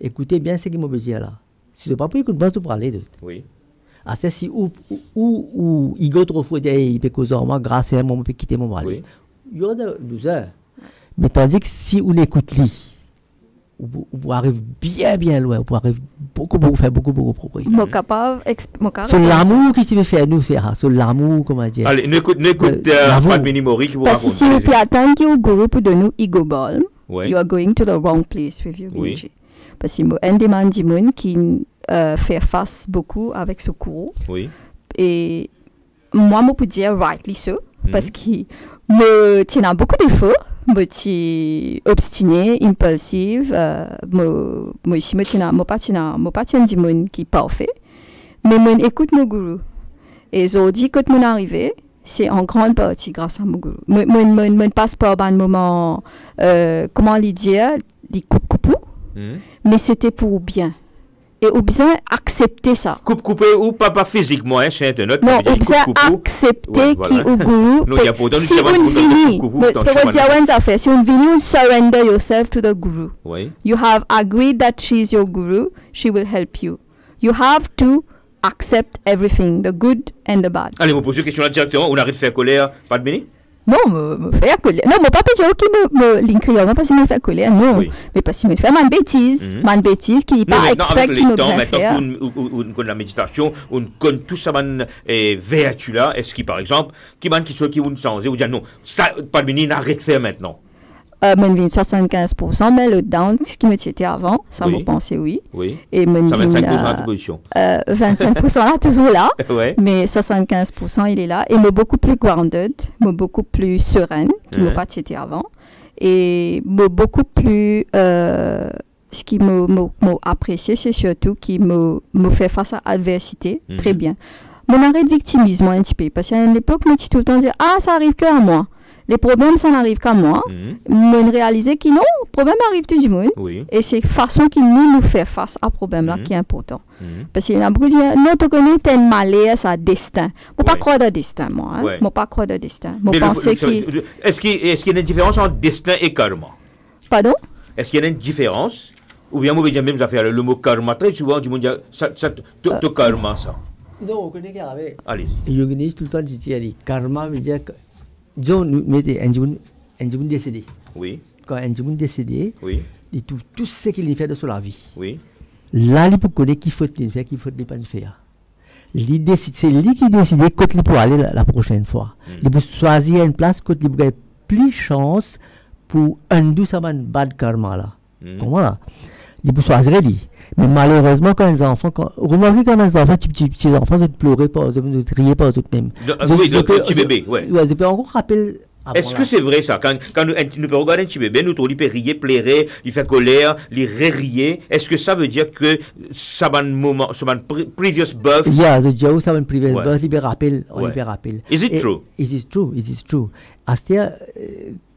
Écoutez bien ce qu'il m'a dit là. Si ce n'est pas pour écouter, je vais parler de. Oui. Ah, c'est si ou il go trop fou, il peut causer moi, grâce à moi, on peut quitter mon mari. Oui. Il y a des losers. Mais tandis que si on écoute lui, on arrive bien loin, on arrive faire beaucoup progrès. Mon capable, c'est l'amour qui veut faire nous faire, c'est l'amour, comment dire. Allez, n'écoute Fadmini Mori qui vous raconte. Parce que si vous attendez que le groupe de nous Ego Balm, oui. You are going to the wrong place with you. Oui. Parce que un des mandimons qui fait face beaucoup avec ce cours. Oui. Et moi, je peux dire rightly so, parce que me tient beaucoup de défauts. suis obstinée, impulsive, moi ici, moi pas du monde qui est parfait, mais moi écoute mon gourou. Et je dis que mon arrivée, c'est en grande partie grâce à mon gourou. Moi passe par un moment, comment lui dire, des coupe-coupou, mais c'était pour bien. Et ou bien accepter ça. Coupe-coupé ou pas physiquement, hein, c'est un autre. Non, ou bien accepter qui au gourou. Si on vini, si on vini, on surrender yourself to the guru. Oui. You have agreed that she's your guru, she will help you. You have to accept everything, the good and the bad. Allez, vous posez une question là directement, on arrête de faire colère, pas de béni? Non, me faire colère. Non, mon papa dit ok, me l'incrire, non pas si me faire colère, non. Oui. Mais pas si me faire une bêtise qui n'est pas expect qui me bien faire. On connaît la méditation, on connaît tout ça, vertu là. Est-ce qu'il par exemple, qui soit qui vous ne sensez, vous dire non, ça, pas de béni, arrête de faire maintenant. Mon vin 75%, mais le down, ce qui me était avant, ça me pensait oui. Et mon vin 25% à position. 25% là, toujours là. Ouais. Mais 75% il est là. Et me beaucoup plus grounded, me beaucoup plus sereine, qui me pas été avant. Et me beaucoup plus, ce qui me apprécié, c'est surtout qui me fait face à l'adversité. Très bien. Mon arrêt de victimisme un petit peu. Parce qu'à l'époque, je me dis tout le temps dire, ah, ça arrive qu'à moi. Les problèmes, ça n'arrive qu'à moi. Me réaliser que non, le problème arrive tout du monde. Oui. Et c'est la façon qu'il nous fait face à ce problème-là qui est important. Parce qu'il y a beaucoup qui disent, non, tu connais tel malheur, ça destin. Je ne pas croire dans destin, moi. Je ne pas croire dans destin. Est-ce qu'il y a une différence entre destin et karma? Pardon? Est-ce qu'il y a une différence? Ou bien, moi, je vais même faire le mot karma. Très souvent, du monde dit, ça, karma, ça. Non, on connaît qu'à allez-y. Yoganiste tout le temps dit karma veut dire que disons nous mettez un jour décédé. Oui. Quand un jour décédé, oui. Et tout ce qu'il fait de sur la vie. Oui. Là il peut connaître qui faut le faire, qui faut ne pas le faire. Il décide, c'est lui qui décide quand il peut aller la prochaine fois. Il peut choisir une place quand il peut plus chance pour undo ça bad karma là. Comment là? Il peut choisir lui. Mais malheureusement, quand les enfants, remarquez quand les enfants, petits enfants, ils pleuraient pas, ils criaient pas eux-mêmes. Oui, le petit bébé, oui. Je peux encore rappeler. Est-ce que c'est vrai ça? Quand nous pouvons regarder un petit bébé, nous il peut rier, pleurer, il fait colère, il rier. Est-ce que ça veut dire que ça va un moment, ça va un previous birth? Yeah, the Joe, ça va un previous birth, il peut rappeler, on peut rappeler. Is it true? It is true, it is true. C'est-à-dire,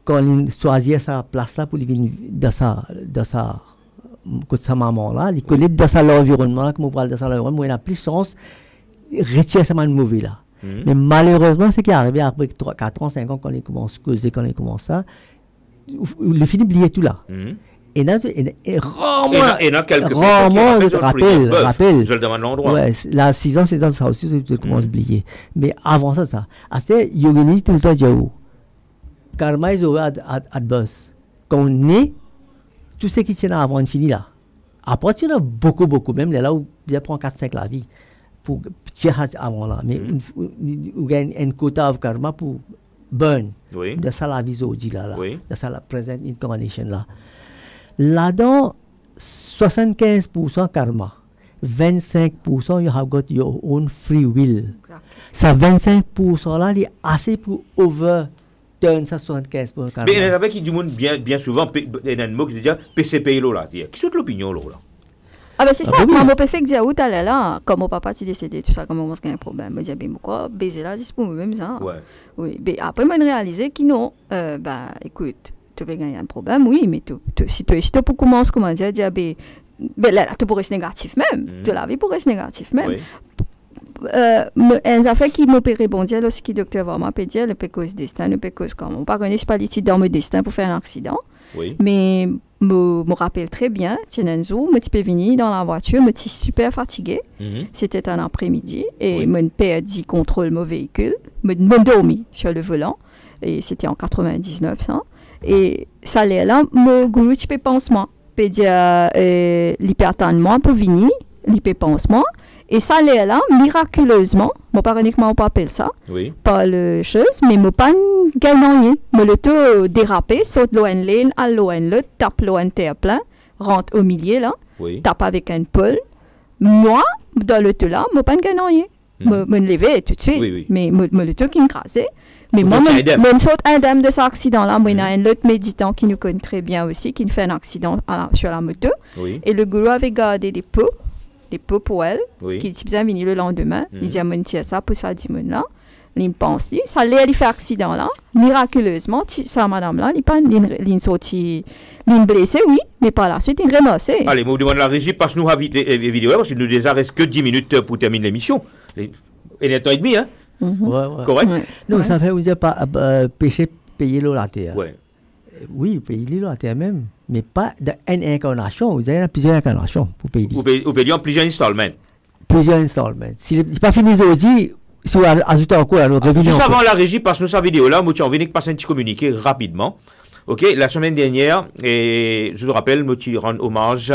quand il choisit sa place là pour vivre dans sa sa maman là, il connaît dans sa l'environnement, comme on parle de sa l'environnement, il a plus chance de rester ça mauvais là. Mais malheureusement, ce qui est arrivé après 3, 4 ans, 5 ans, quand il commence à causer, quand il commence ça, le film oublié tout là. Et là, rarement, je rappelle. Je le demande l'endroit. Ouais, là, 6 ans, ça aussi, je commence à oublier. Mais avant ça, c'est yoganiste tout le temps, Dieu. Karma is over at birth. Quand on est, tout ce qui tient avant, on finit là. Après, il y en a beaucoup, même là où il prend 4-5 la vie. Pour tirer avant là. Mais on gagne un quota de karma pour burn. Oui. De ça la vie aujourd'hui là. Oui. De ça la present incarnation là. Là-dedans, 75% karma. 25% you have got your own free will. Ça 25% là, il est assez pour overturn ça 75% karma. Mais avec du monde bien souvent, il y a un mot qui se dit PCP là. Qui est l'opinion là? Ah ben c'est ça, quand mon père fait que dire où t'allais là, comme mon papa t'est décédé, tout ça, comme on se gagne un problème, je dis ben pourquoi baiser là, c'est pour moi-même ça. Ouais. Oui, mais après moi réalisé que non, ben écoute, tu peux gagner un problème, oui, mais si tu peux commencer comment dire ben là tu pourrais être négatif même, de la vie pourrait être négatif même. Oui. Un affaire qui m'opérait bon dire lorsque docteur va m'appeler dire le cause destin, le cause comme on pas connaît pas les titres dans mon destin pour faire un accident. Oui. Mais me rappelle très bien, tiens un jour, je suis venu dans la voiture, je suis super fatigué. C'était un après-midi et mon père dit contrôle mon véhicule, me dormi sur le volant et c'était en 99 ça. Et ça allait là, mon gourou tu peux pansement, peut dire l'hypertension pour venir, l'hyperpansement. Et ça allait là, miraculeusement, je ne sais pas uniquement on peut appeler ça, pas le chose, mais je ne pas gagner. Je le tout dérapé, saute l'eau en ligne, à l'eau en l'autre, tape l'eau en terre plein, rentre au milieu là, tape avec un pôle. Moi, dans le tout là, je ne pas gagner. me lever tout de suite. Oui. Mais le truc qui me crasait. Mais Vous moi, êtes je saute indemne de cet accident-là. Moi, il y a un autre méditant qui nous connaît très bien aussi, qui fait un accident sur la moto. Oui. Et le gourou avait gardé des pots pour elle, Oui. qui disait venir le lendemain. Il disait, moi, tiens ça pour ça, dis-moi-là. Il me pense, ça allait faire accident-là. Miraculeusement, ça, madame-là, il pas une sortie, une blessée, oui, mais par la suite, il ramassé. Allez, moi, demande la régie, passe-nous la vidéo, parce qu'il nous reste que 10 minutes pour terminer l'émission. Et il est temps et demi, hein? Ouais. Correct? Ouais. Non, Ouais. ça fait, vous dire, péché, payer l'eau la terre. Ouais. Oui, payer l'eau la terre même, mais pas d'une incarnation. Vous avez plusieurs incarnations pour payer. Vous payez en plusieurs installments. Plusieurs installments. Si c'est pas fini aujourd'hui, si vous ajoutez encore à notre revenu. Juste avant la régie, passe-nous sa vidéo là, moi, tu as envie de passer un petit communiqué rapidement. Ok, la semaine dernière, et je vous rappelle, moi, tu rends hommage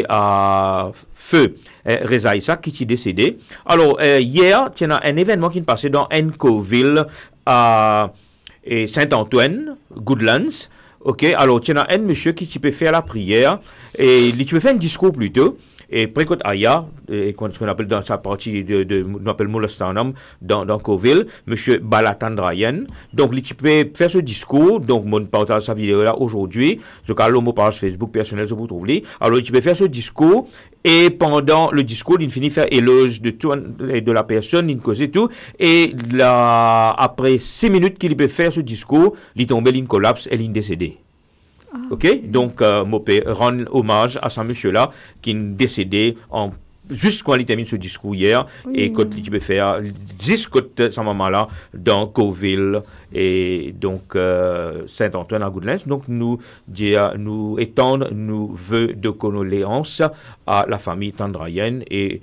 à Feu Reza Issa qui est décédé. Alors, hier, il y a un événement qui est passé dans Encoville à Saint-Antoine, Goodlands. Ok, alors, il y a un monsieur qui peut faire la prière et il peut faire un discours plutôt. Et Précote Aya, ce qu'on appelle dans sa partie on appelle Molestanam, dans Coville, M. Balatandrayan. Donc, il peut faire ce discours. Donc, mon partage sa vidéo là aujourd'hui. Je vais mon page Facebook personnel, je vous trouve là. Alors, il peut faire ce discours. Et pendant le discours, il finit faire éloge de tout et de la personne, il cause et tout. Et là, après 6 minutes qu'il peut faire ce discours, il tombe, il collapse et il est décédé. Ok, donc je peux rendre hommage à ce monsieur-là qui est décédé juste quand il termine ce discours hier et quand il peut faire jusqu'à ce moment-là dans Coville et donc Saint-Antoine à Goodlands. Donc nous étendons nos vœux de condoléances à la famille Tandrayen et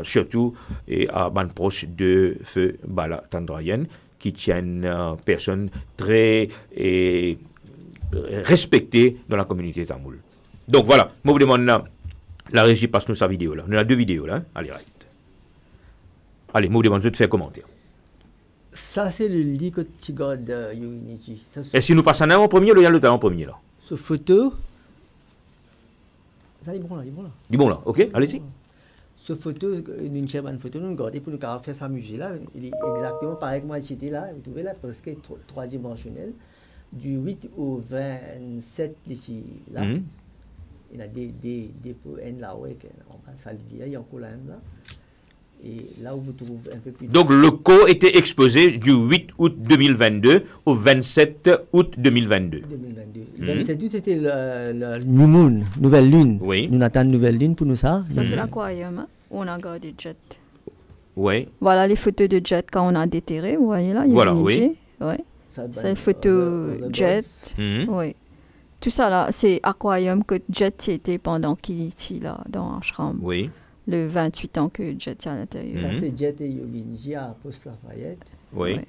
surtout à ban proche de Feu Bala Tandrayen qui tiennent personne très respecté dans la communauté tamoul. Donc voilà, moi vous demande la régie passe-nous sa vidéo là. On a 2 vidéos là, hein? Allez, right. Allez, moi vous demande de te faire commentaire. Ça, c'est le lit que tu gardes Younichi. Et si nous passons un en premier, il y a l'autre en premier là. Ce photo. Ça, il est bon là, il est bon là. Du bon là, ok, allez-y. Ce photo, une bonne photo, nous garder pour nous faire s'amuser là. Il est exactement pareil que moi, j'étais là. Vous trouvez là, presque 3-dimensionnel. Du 8 au 27 ici, là, il y a des poèmes là, ouais, ça il y a encore là, et là où vous trouvez un peu plus... Donc le co était exposé du 8 août 2022 au 27 août 2022. 27 août, c'était le New Moon, nouvelle lune. Oui. Nous attendons une nouvelle lune pour nous ça. Ça, c'est l'aquarium, hein? On a gardé Jet. Oui. Voilà les photos de Jet quand on a déterré, vous voyez là, il y a voilà, oui. Oui. C'est une photo Jet. Oui. Tout ça là, c'est aquarium que Jet était pendant qu'il était là dans Ashram. Oui. Le 28 ans que Jet est à l'intérieur. Ça, c'est Jet et Yoginji à Poste Lafayette. Oui. Ouais.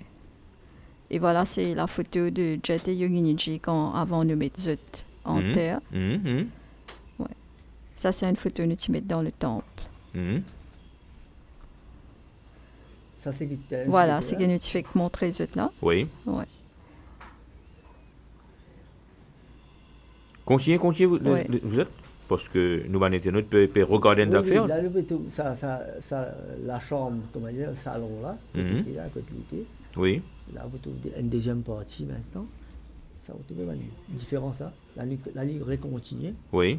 Et voilà, c'est la photo de Jet et Yoginji avant de mettre Zut en terre. Ouais. Ça, c'est une photo que tu mets dans le temple. Ça, c'est voilà, c'est que tu fais montrer Zut là. Oui. Ouais. Continuez, vous êtes parce que nous, internautes, peut regarder une affaire. Là, la chambre, comment dire, le salon là, là, à côté. Oui. Là, vous trouvez une deuxième partie maintenant. Ça, vous trouvez différent ça. La ligne continue. Oui.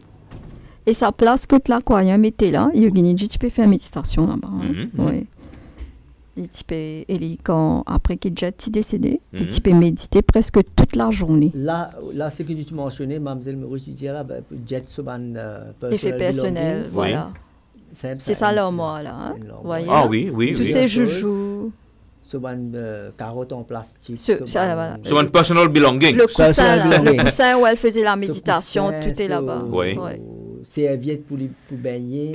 Et sa place que l'aquarium était là, Yoginji, tu peux faire méditation là-bas. Hein? Oui. Et quand, après que Jet est décédé, tu peux méditer presque toute la journée. Là ce que tu mentionnais, Mme Maurice, tu disais là, Jet, c'est un effet personnel, voilà. C'est ça l'armoire là. Hein? Voyez, ah oui. Tous ces joujoux. C'est une carotte en plastique. C'est un personal belonging. Le coussin où elle faisait la méditation, tout est là-bas. Oui. Serviette pour baigner.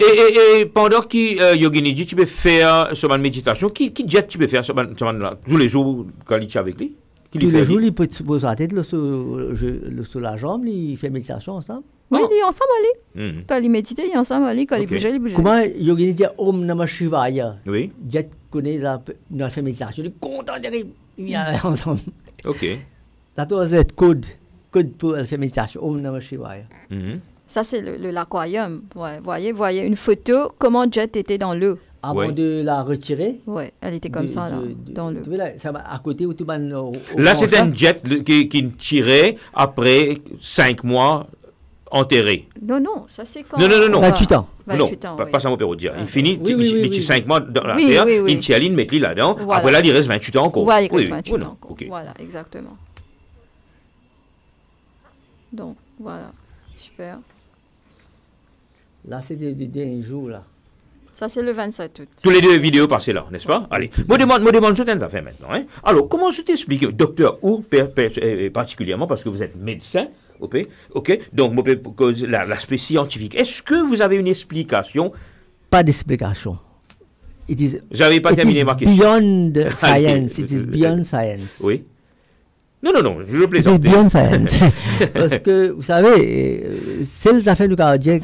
Et pendant que Yoginji, tu peux faire sur ma méditation, qui Jet tu peux faire sur tous les jours quand il est avec lui? Tous les jours, il peut se poser la tête sur la jambe, il fait méditation ensemble. Oui, il est ensemble, Ali. Quand il médite, il est ensemble, Ali. Quand il bouge, il bouge. Comment Yoginji dit Om Namah Shivaya? Oui. Jet connaît la fait méditation, il est content d'arriver. Il y a ensemble. Ok. Ça doit être code pour faire méditation. Om Namah Shivaya. Ça, c'est l'aquarium. Ouais, voyez une photo, comment Jet était dans l'eau. Avant de la retirer. Oui, elle était comme ça, là, dans le... Ça va à côté où tout le monde... Là, c'est un jet qui tirait après 5 mois enterré. Non, ça c'est quand... Non. 28 ans. 28 ans, pas ça, mon père, dire. Il finit, oui. il 5 mois dans la terre, il tient l'île, met là-dedans. Voilà. Après là, il reste 28 ans encore. Voilà, il reste 28 ans encore. Okay. Voilà, exactement. Donc, voilà. Super. Là, c'est des derniers jours, là. Ça, c'est le 27 août. Tous les deux vidéos passées là, n'est-ce pas? Allez, moi demande je t'en fait maintenant. Hein? Alors, comment je t'explique, docteur, ou particulièrement parce que vous êtes médecin, ok? Donc, l'aspect scientifique. Est-ce que vous avez une explication? Pas d'explication. J'avais pas terminé ma question. Beyond science. It is beyond science. Oui. Non, je le plaisante. C'est beyond science. Parce que, vous savez, c'est les affaires du cardiaque.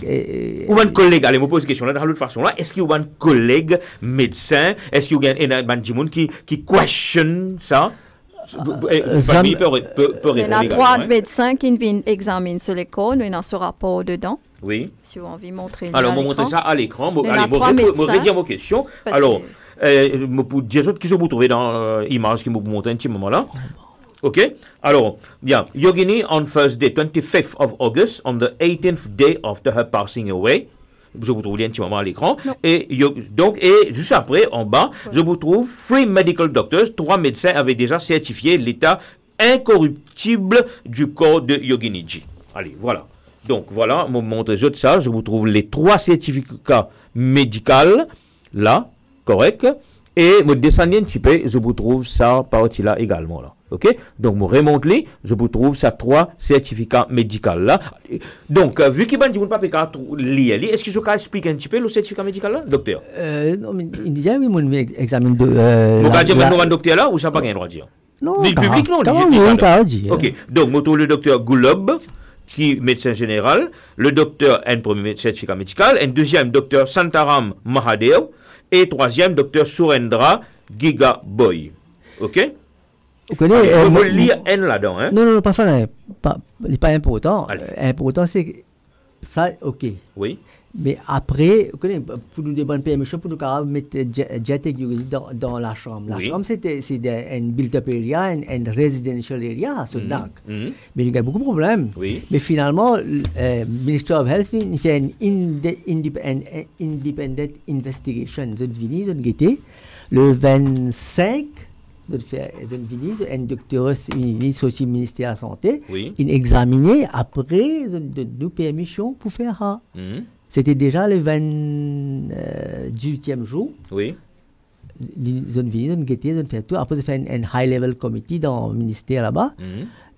Ou un collègue, allez, me pose une question là, de l'autre façon là. Est-ce qu'il y a un collègue médecin? Est-ce qu'il y a un gens qui question ça? Il y a 3 médecins qui viennent examiner sur l'école, il y a ce rapport dedans. Oui. Si vous avez montré. Alors, on va montrer ça à l'écran. Allez, je vais dire vos questions. Alors, pour dire autres qui se vous trouvez dans l'image qui me montre un petit moment là. Okay. Alors, bien, Yogini on Thursday, 25th of August, on the 18th day after her passing away. Je vous trouve un petit moment à l'écran. Et juste après, en bas, je vous trouve 3 medical doctors, 3 médecins avaient déjà certifié l'état incorruptible du corps de Yoginiji. Allez, voilà. Donc, voilà, je vous montre ça. Je vous trouve les 3 certificats médicaux, là, correct. Et me descendez un petit peu, je vous trouve ça partie-là également, là. Ok, donc, je remonte les, je vous trouve ça 3 certificats médicaux là. Donc, vu qu'il ne pas lire, est-ce que je peux expliquer un petit peu le certificat médical là, docteur? Non, mais il disait, oui, mon examen de. Vous pouvez dire maintenant, docteur là, ou ça n'a pas rien droit de dire? Non, le public, non, ok, donc, moto le docteur Goulob, qui est médecin général, le docteur, un premier certificat médical, un deuxième docteur Santaram Mahadev, et troisième docteur Surendra Gigaboy. Ok? Vous connaissez, lire N là-dedans, hein? Non, pas important. Important, c'est ça, ok. Oui. Mais après, vous connaissez, pour nous demander permission, pour nous mettre jet dans la chambre. La chambre, c'est une built-up area, une residential area, so dark. Mais il y a beaucoup de problèmes. Oui. Mais finalement, le Ministry of Health il fait une independent investigation. Ils ont venu, ils ont guetté. Le 25, un docteur du ministère de la Santé, il a examiné, après, ils ont donné permission pour faire ça. C'était déjà le 18e jour. Oui. Ils ont venu, ils ont guetté, ils ont fait tout. Après, ils ont fait un high-level committee dans le ministère là-bas.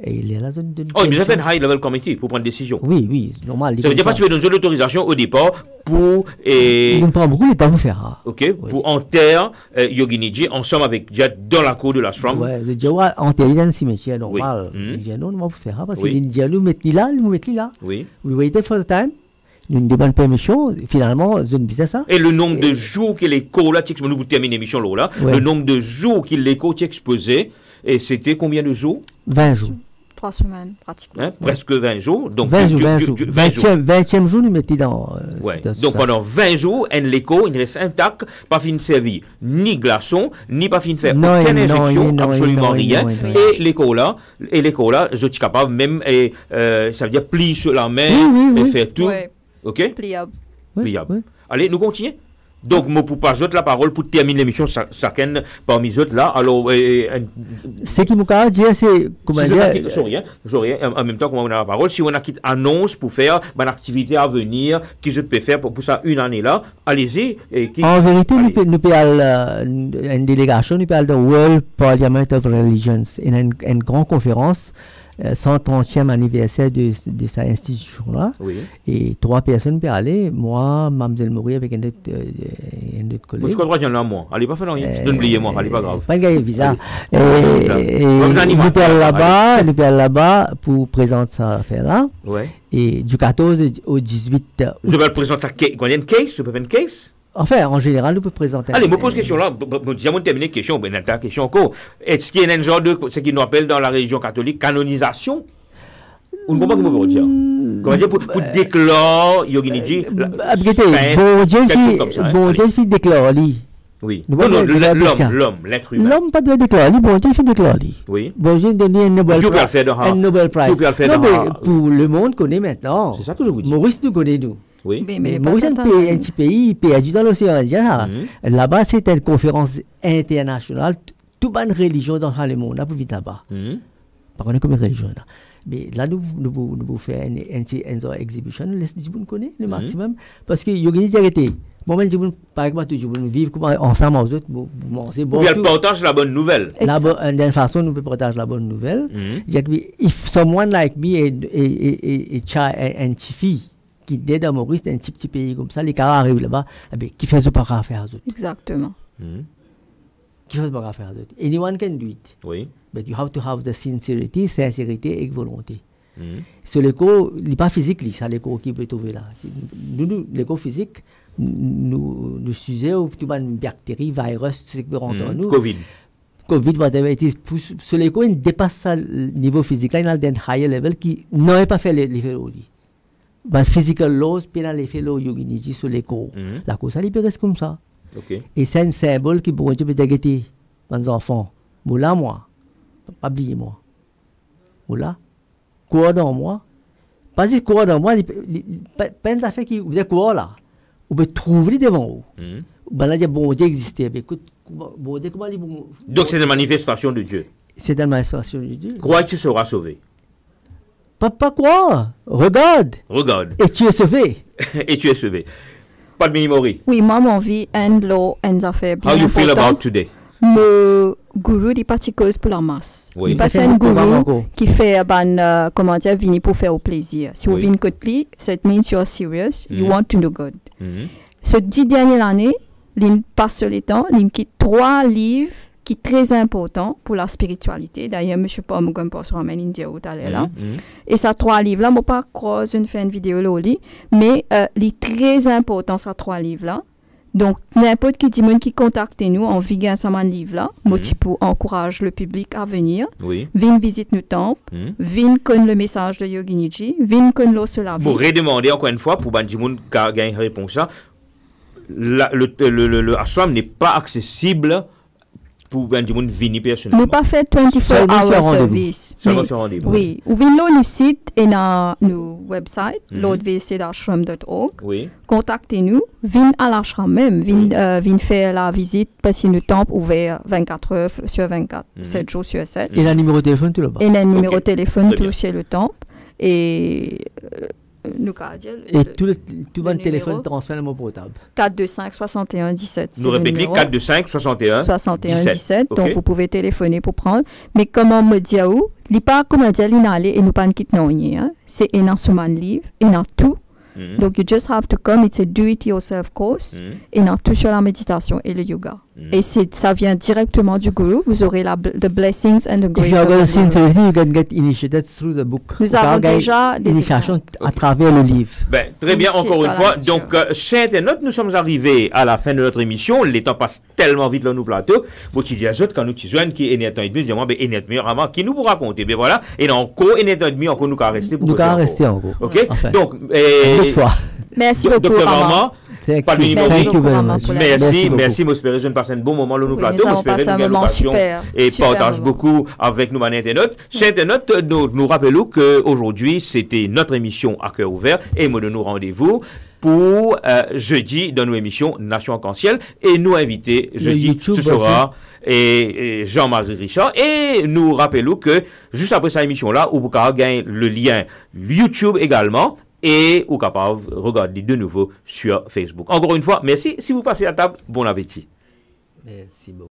Et il est là, ils ont donné. Oh, ils ont fait un high-level committee pour prendre une décision. Oui, normal. Ça veut dire pas que tu veux donner l'autorisation au départ pour. Il nous prend beaucoup de temps pour faire ça. Ok, pour enterrer Yoginiji ensemble avec Jet dans la cour de la Shram. Oui, je dis, enterrer dans le cimetière normal. Il dit, non, on va faire ça parce qu'il dit, nous mettons là, nous mettons là. Oui. We waited for the time. Nous demandons permission, finalement, je ne disais ça. Et le nombre de jours que l'écho, là, nous terminons l'émission là, le nombre de jours qu'il l'écho exposé, et c'était combien de jours? 20 jours. 3 semaines, pratiquement. Hein, presque 20 jours. Donc, 20 jours. 20e jour, nous mettons dans. Donc, pendant 20 jours, l'écho, il reste intact, pas fin de servir ni glaçon, ni pas fin de faire aucune injection, absolument rien. Et l'écho là, je suis capable même, ça veut dire plier sur la main et faire tout. Ok? Pliable. Allez, nous continuons. Donc, je ne peux pas la parole pour terminer l'émission, chacun parmi les autres là. Alors, ce qui me dit, c'est comment dire. Sorry, en même temps, comment on a la parole, si on a une annonce pour faire une activité à venir, que je peux faire pour ça une année là, allez-y. En vérité, nous parlons une délégation, nous parlons de World Parliament of Religions, une grande conférence. 130e anniversaire de sa institution-là. Oui. Et 3 personnes peuvent aller. Moi, Mme Moury avec un autre collègue. Je crois qu'il y en a moins. Allez, pas faire rien. N'oubliez-moi, allez, pas grave. Pas de visa. Nous sommes là-bas pour présenter cette affaire-là. Ouais. Et du 14 au 18. Je vais le présenter combien de cases? Je peux faire une case? Enfin, en général, nous pouvons présenter. Allez, me pose une question là. J'ai terminé la question. Ben, la question encore. Est-ce qu'il y a un genre de ce qu'ils nous appellent dans la religion catholique canonisation? Ou ne peut pas que vous dire? Comment dire, pour déclarer Yoginiji bon Dieu fait déclarer. Oui. L'homme, l'être humain. L'homme pas de déclarer, bon Dieu fait déclarer. Oui. Bon Dieu donne un Nobel Prize. Non, mais pour le monde connaît maintenant. C'est ça que je vous dis. Maurice nous connaît nous. Oui. Mais Maurice est un petit pays perdu dans l'océan Indien. Là-bas, c'était une conférence internationale. Toute bonne religion dans le monde, là, pour vite là-bas. Par contre, comme religion là. Mais là, nous faisons une exhibition, nous laissons les gens connaître le maximum. Parce que Yogi dit arrêtez. Bon, mais par exemple, nous vivons ensemble aux autres, manger, boire. Puis elle partage la bonne nouvelle. D'une façon, nous pouvons partager la bonne nouvelle. If someone like me and petit fille qui est dans Maurice, dans un petit pays comme ça, les cas arrivent là-bas, qui fait ce pas à faire aux autres. Exactement. Qui fait ce pas à faire aux autres. Anyone can do it. Oui. But you have to have the sincérité et volonté. Sur l'écho, il n'est pas physique, c'est l'écho qui peut trouver là. Nous, l'écho physique, nous suivons une bactérie, virus, ce qui peut rentrer en nous. Covid, whatever it is. Sur l'écho, il dépasse le niveau physique là, il a un higher level qui n'aurait pas fait l'effet là. Mais physical laws, puis il a l'effet là, Yoginiji sur l'écho. La cause, ça reste comme ça. Et c'est un symbole qui peut être dégueté dans les enfants. Moula, moi. Pas oublier moi. Moula. Quoi dans moi. Pas si quoi dans moi, pas une affaire qui vous êtes quoi là. Vous pouvez trouver devant vous. Ben là, bon Dieu existait. Écoute, bon Dieu, comment donc c'est une manifestation de Dieu. C'est une manifestation de Dieu. Crois que tu seras sauvé. Pas quoi. Regarde. Et tu es sauvé. Et tu es sauvé. Pas de Minimori. Oui, moi, mon vie, and law, and affaires bien How you feel about today? Le gourou n'est pas cause pour la masse. Oui. Il n'est pas un gourou qui fait comment dire, venir pour faire au plaisir. Si vous venez côté, ça means you're serious, you want to do good. Ce 10 dernières années, il passe sur les temps, il quitte 3 livres qui sont très importants pour la spiritualité. D'ailleurs, je ne sais pas comment on se ramène India où tu là. Et ces 3 livres-là, je ne vais pas croiser une vidéo là, mais les très importants, ces 3 livres-là. Donc, n'importe qui dit qui contacte nous en vegan sama livre-là, pour encourager le public à venir. Viens visiter nos temples, viens connaître le message de Yoginiji, viens connaître la vie. Pour redemander encore une fois, pour Bandimoun gagner une réponse, le ashram n'est pas accessible pour Bandimoun venir personnellement. Nous pas fait 24-hour service. Seulement sur rendez-vous. Oui, ou venez le site et dans nos website, lordvcdashram.org. Oui. Contactez-nous, venez à l'ashram même, venez faire la visite parce que nous temple ouvert 24 heures sur 24, 7 jours sur 7. Et le numéro de téléphone tout là-bas. Et le numéro de téléphone tout chez le temple. Et nous tout le téléphone transfert le mot portable. 425 61 17. Nous répétons 425 61 17. Donc vous pouvez téléphoner pour prendre. Mais comment me dire où? Il n'est pas comme dire l'inaller et nous pas quitter non rien. C'est un instrument livre, il y a tout. Donc you just have to come. It's a do-it-yourself course. Et dans tout sur la méditation et le yoga. Et ça vient directement du guru. Vous aurez the blessings and the grace. If you are going to sincerity, you can get initiated through the book. Nous avons déjà des initiations à travers le livre. Ben, très bien, encore une fois. Donc, chers internautes, nous sommes arrivés à la fin de notre émission. Le temps passe tellement vite dans nos plateaux. Bon, tu dis à autres, quand nous te joignent, qui est net et demi, je dis, ben, est net meilleur avant, qui nous vous raconter. Ben voilà. Et encore, est net et demi, encore nous qu'à rester pour nous qu'à rester encore. OK? Donc, merci beaucoup, Maman. Merci, m'espérez je passe un bon moment dans nos plateaux, m'espérez une belle occasion et partage beaucoup avec nous, internautes. Chers internautes, nous rappelons qu'aujourd'hui, c'était notre émission à cœur ouvert et nous donnons rendez-vous pour jeudi dans nos émissions Nation Arc-en-Ciel et nous inviter jeudi, ce sera et Jean-Marie Richard et nous rappelons que juste après cette émission-là, vous pouvez gagner le lien YouTube également. Et ou capable de regarder de nouveau sur Facebook. Encore une fois, merci. Si vous passez à table, bon appétit. Merci beaucoup.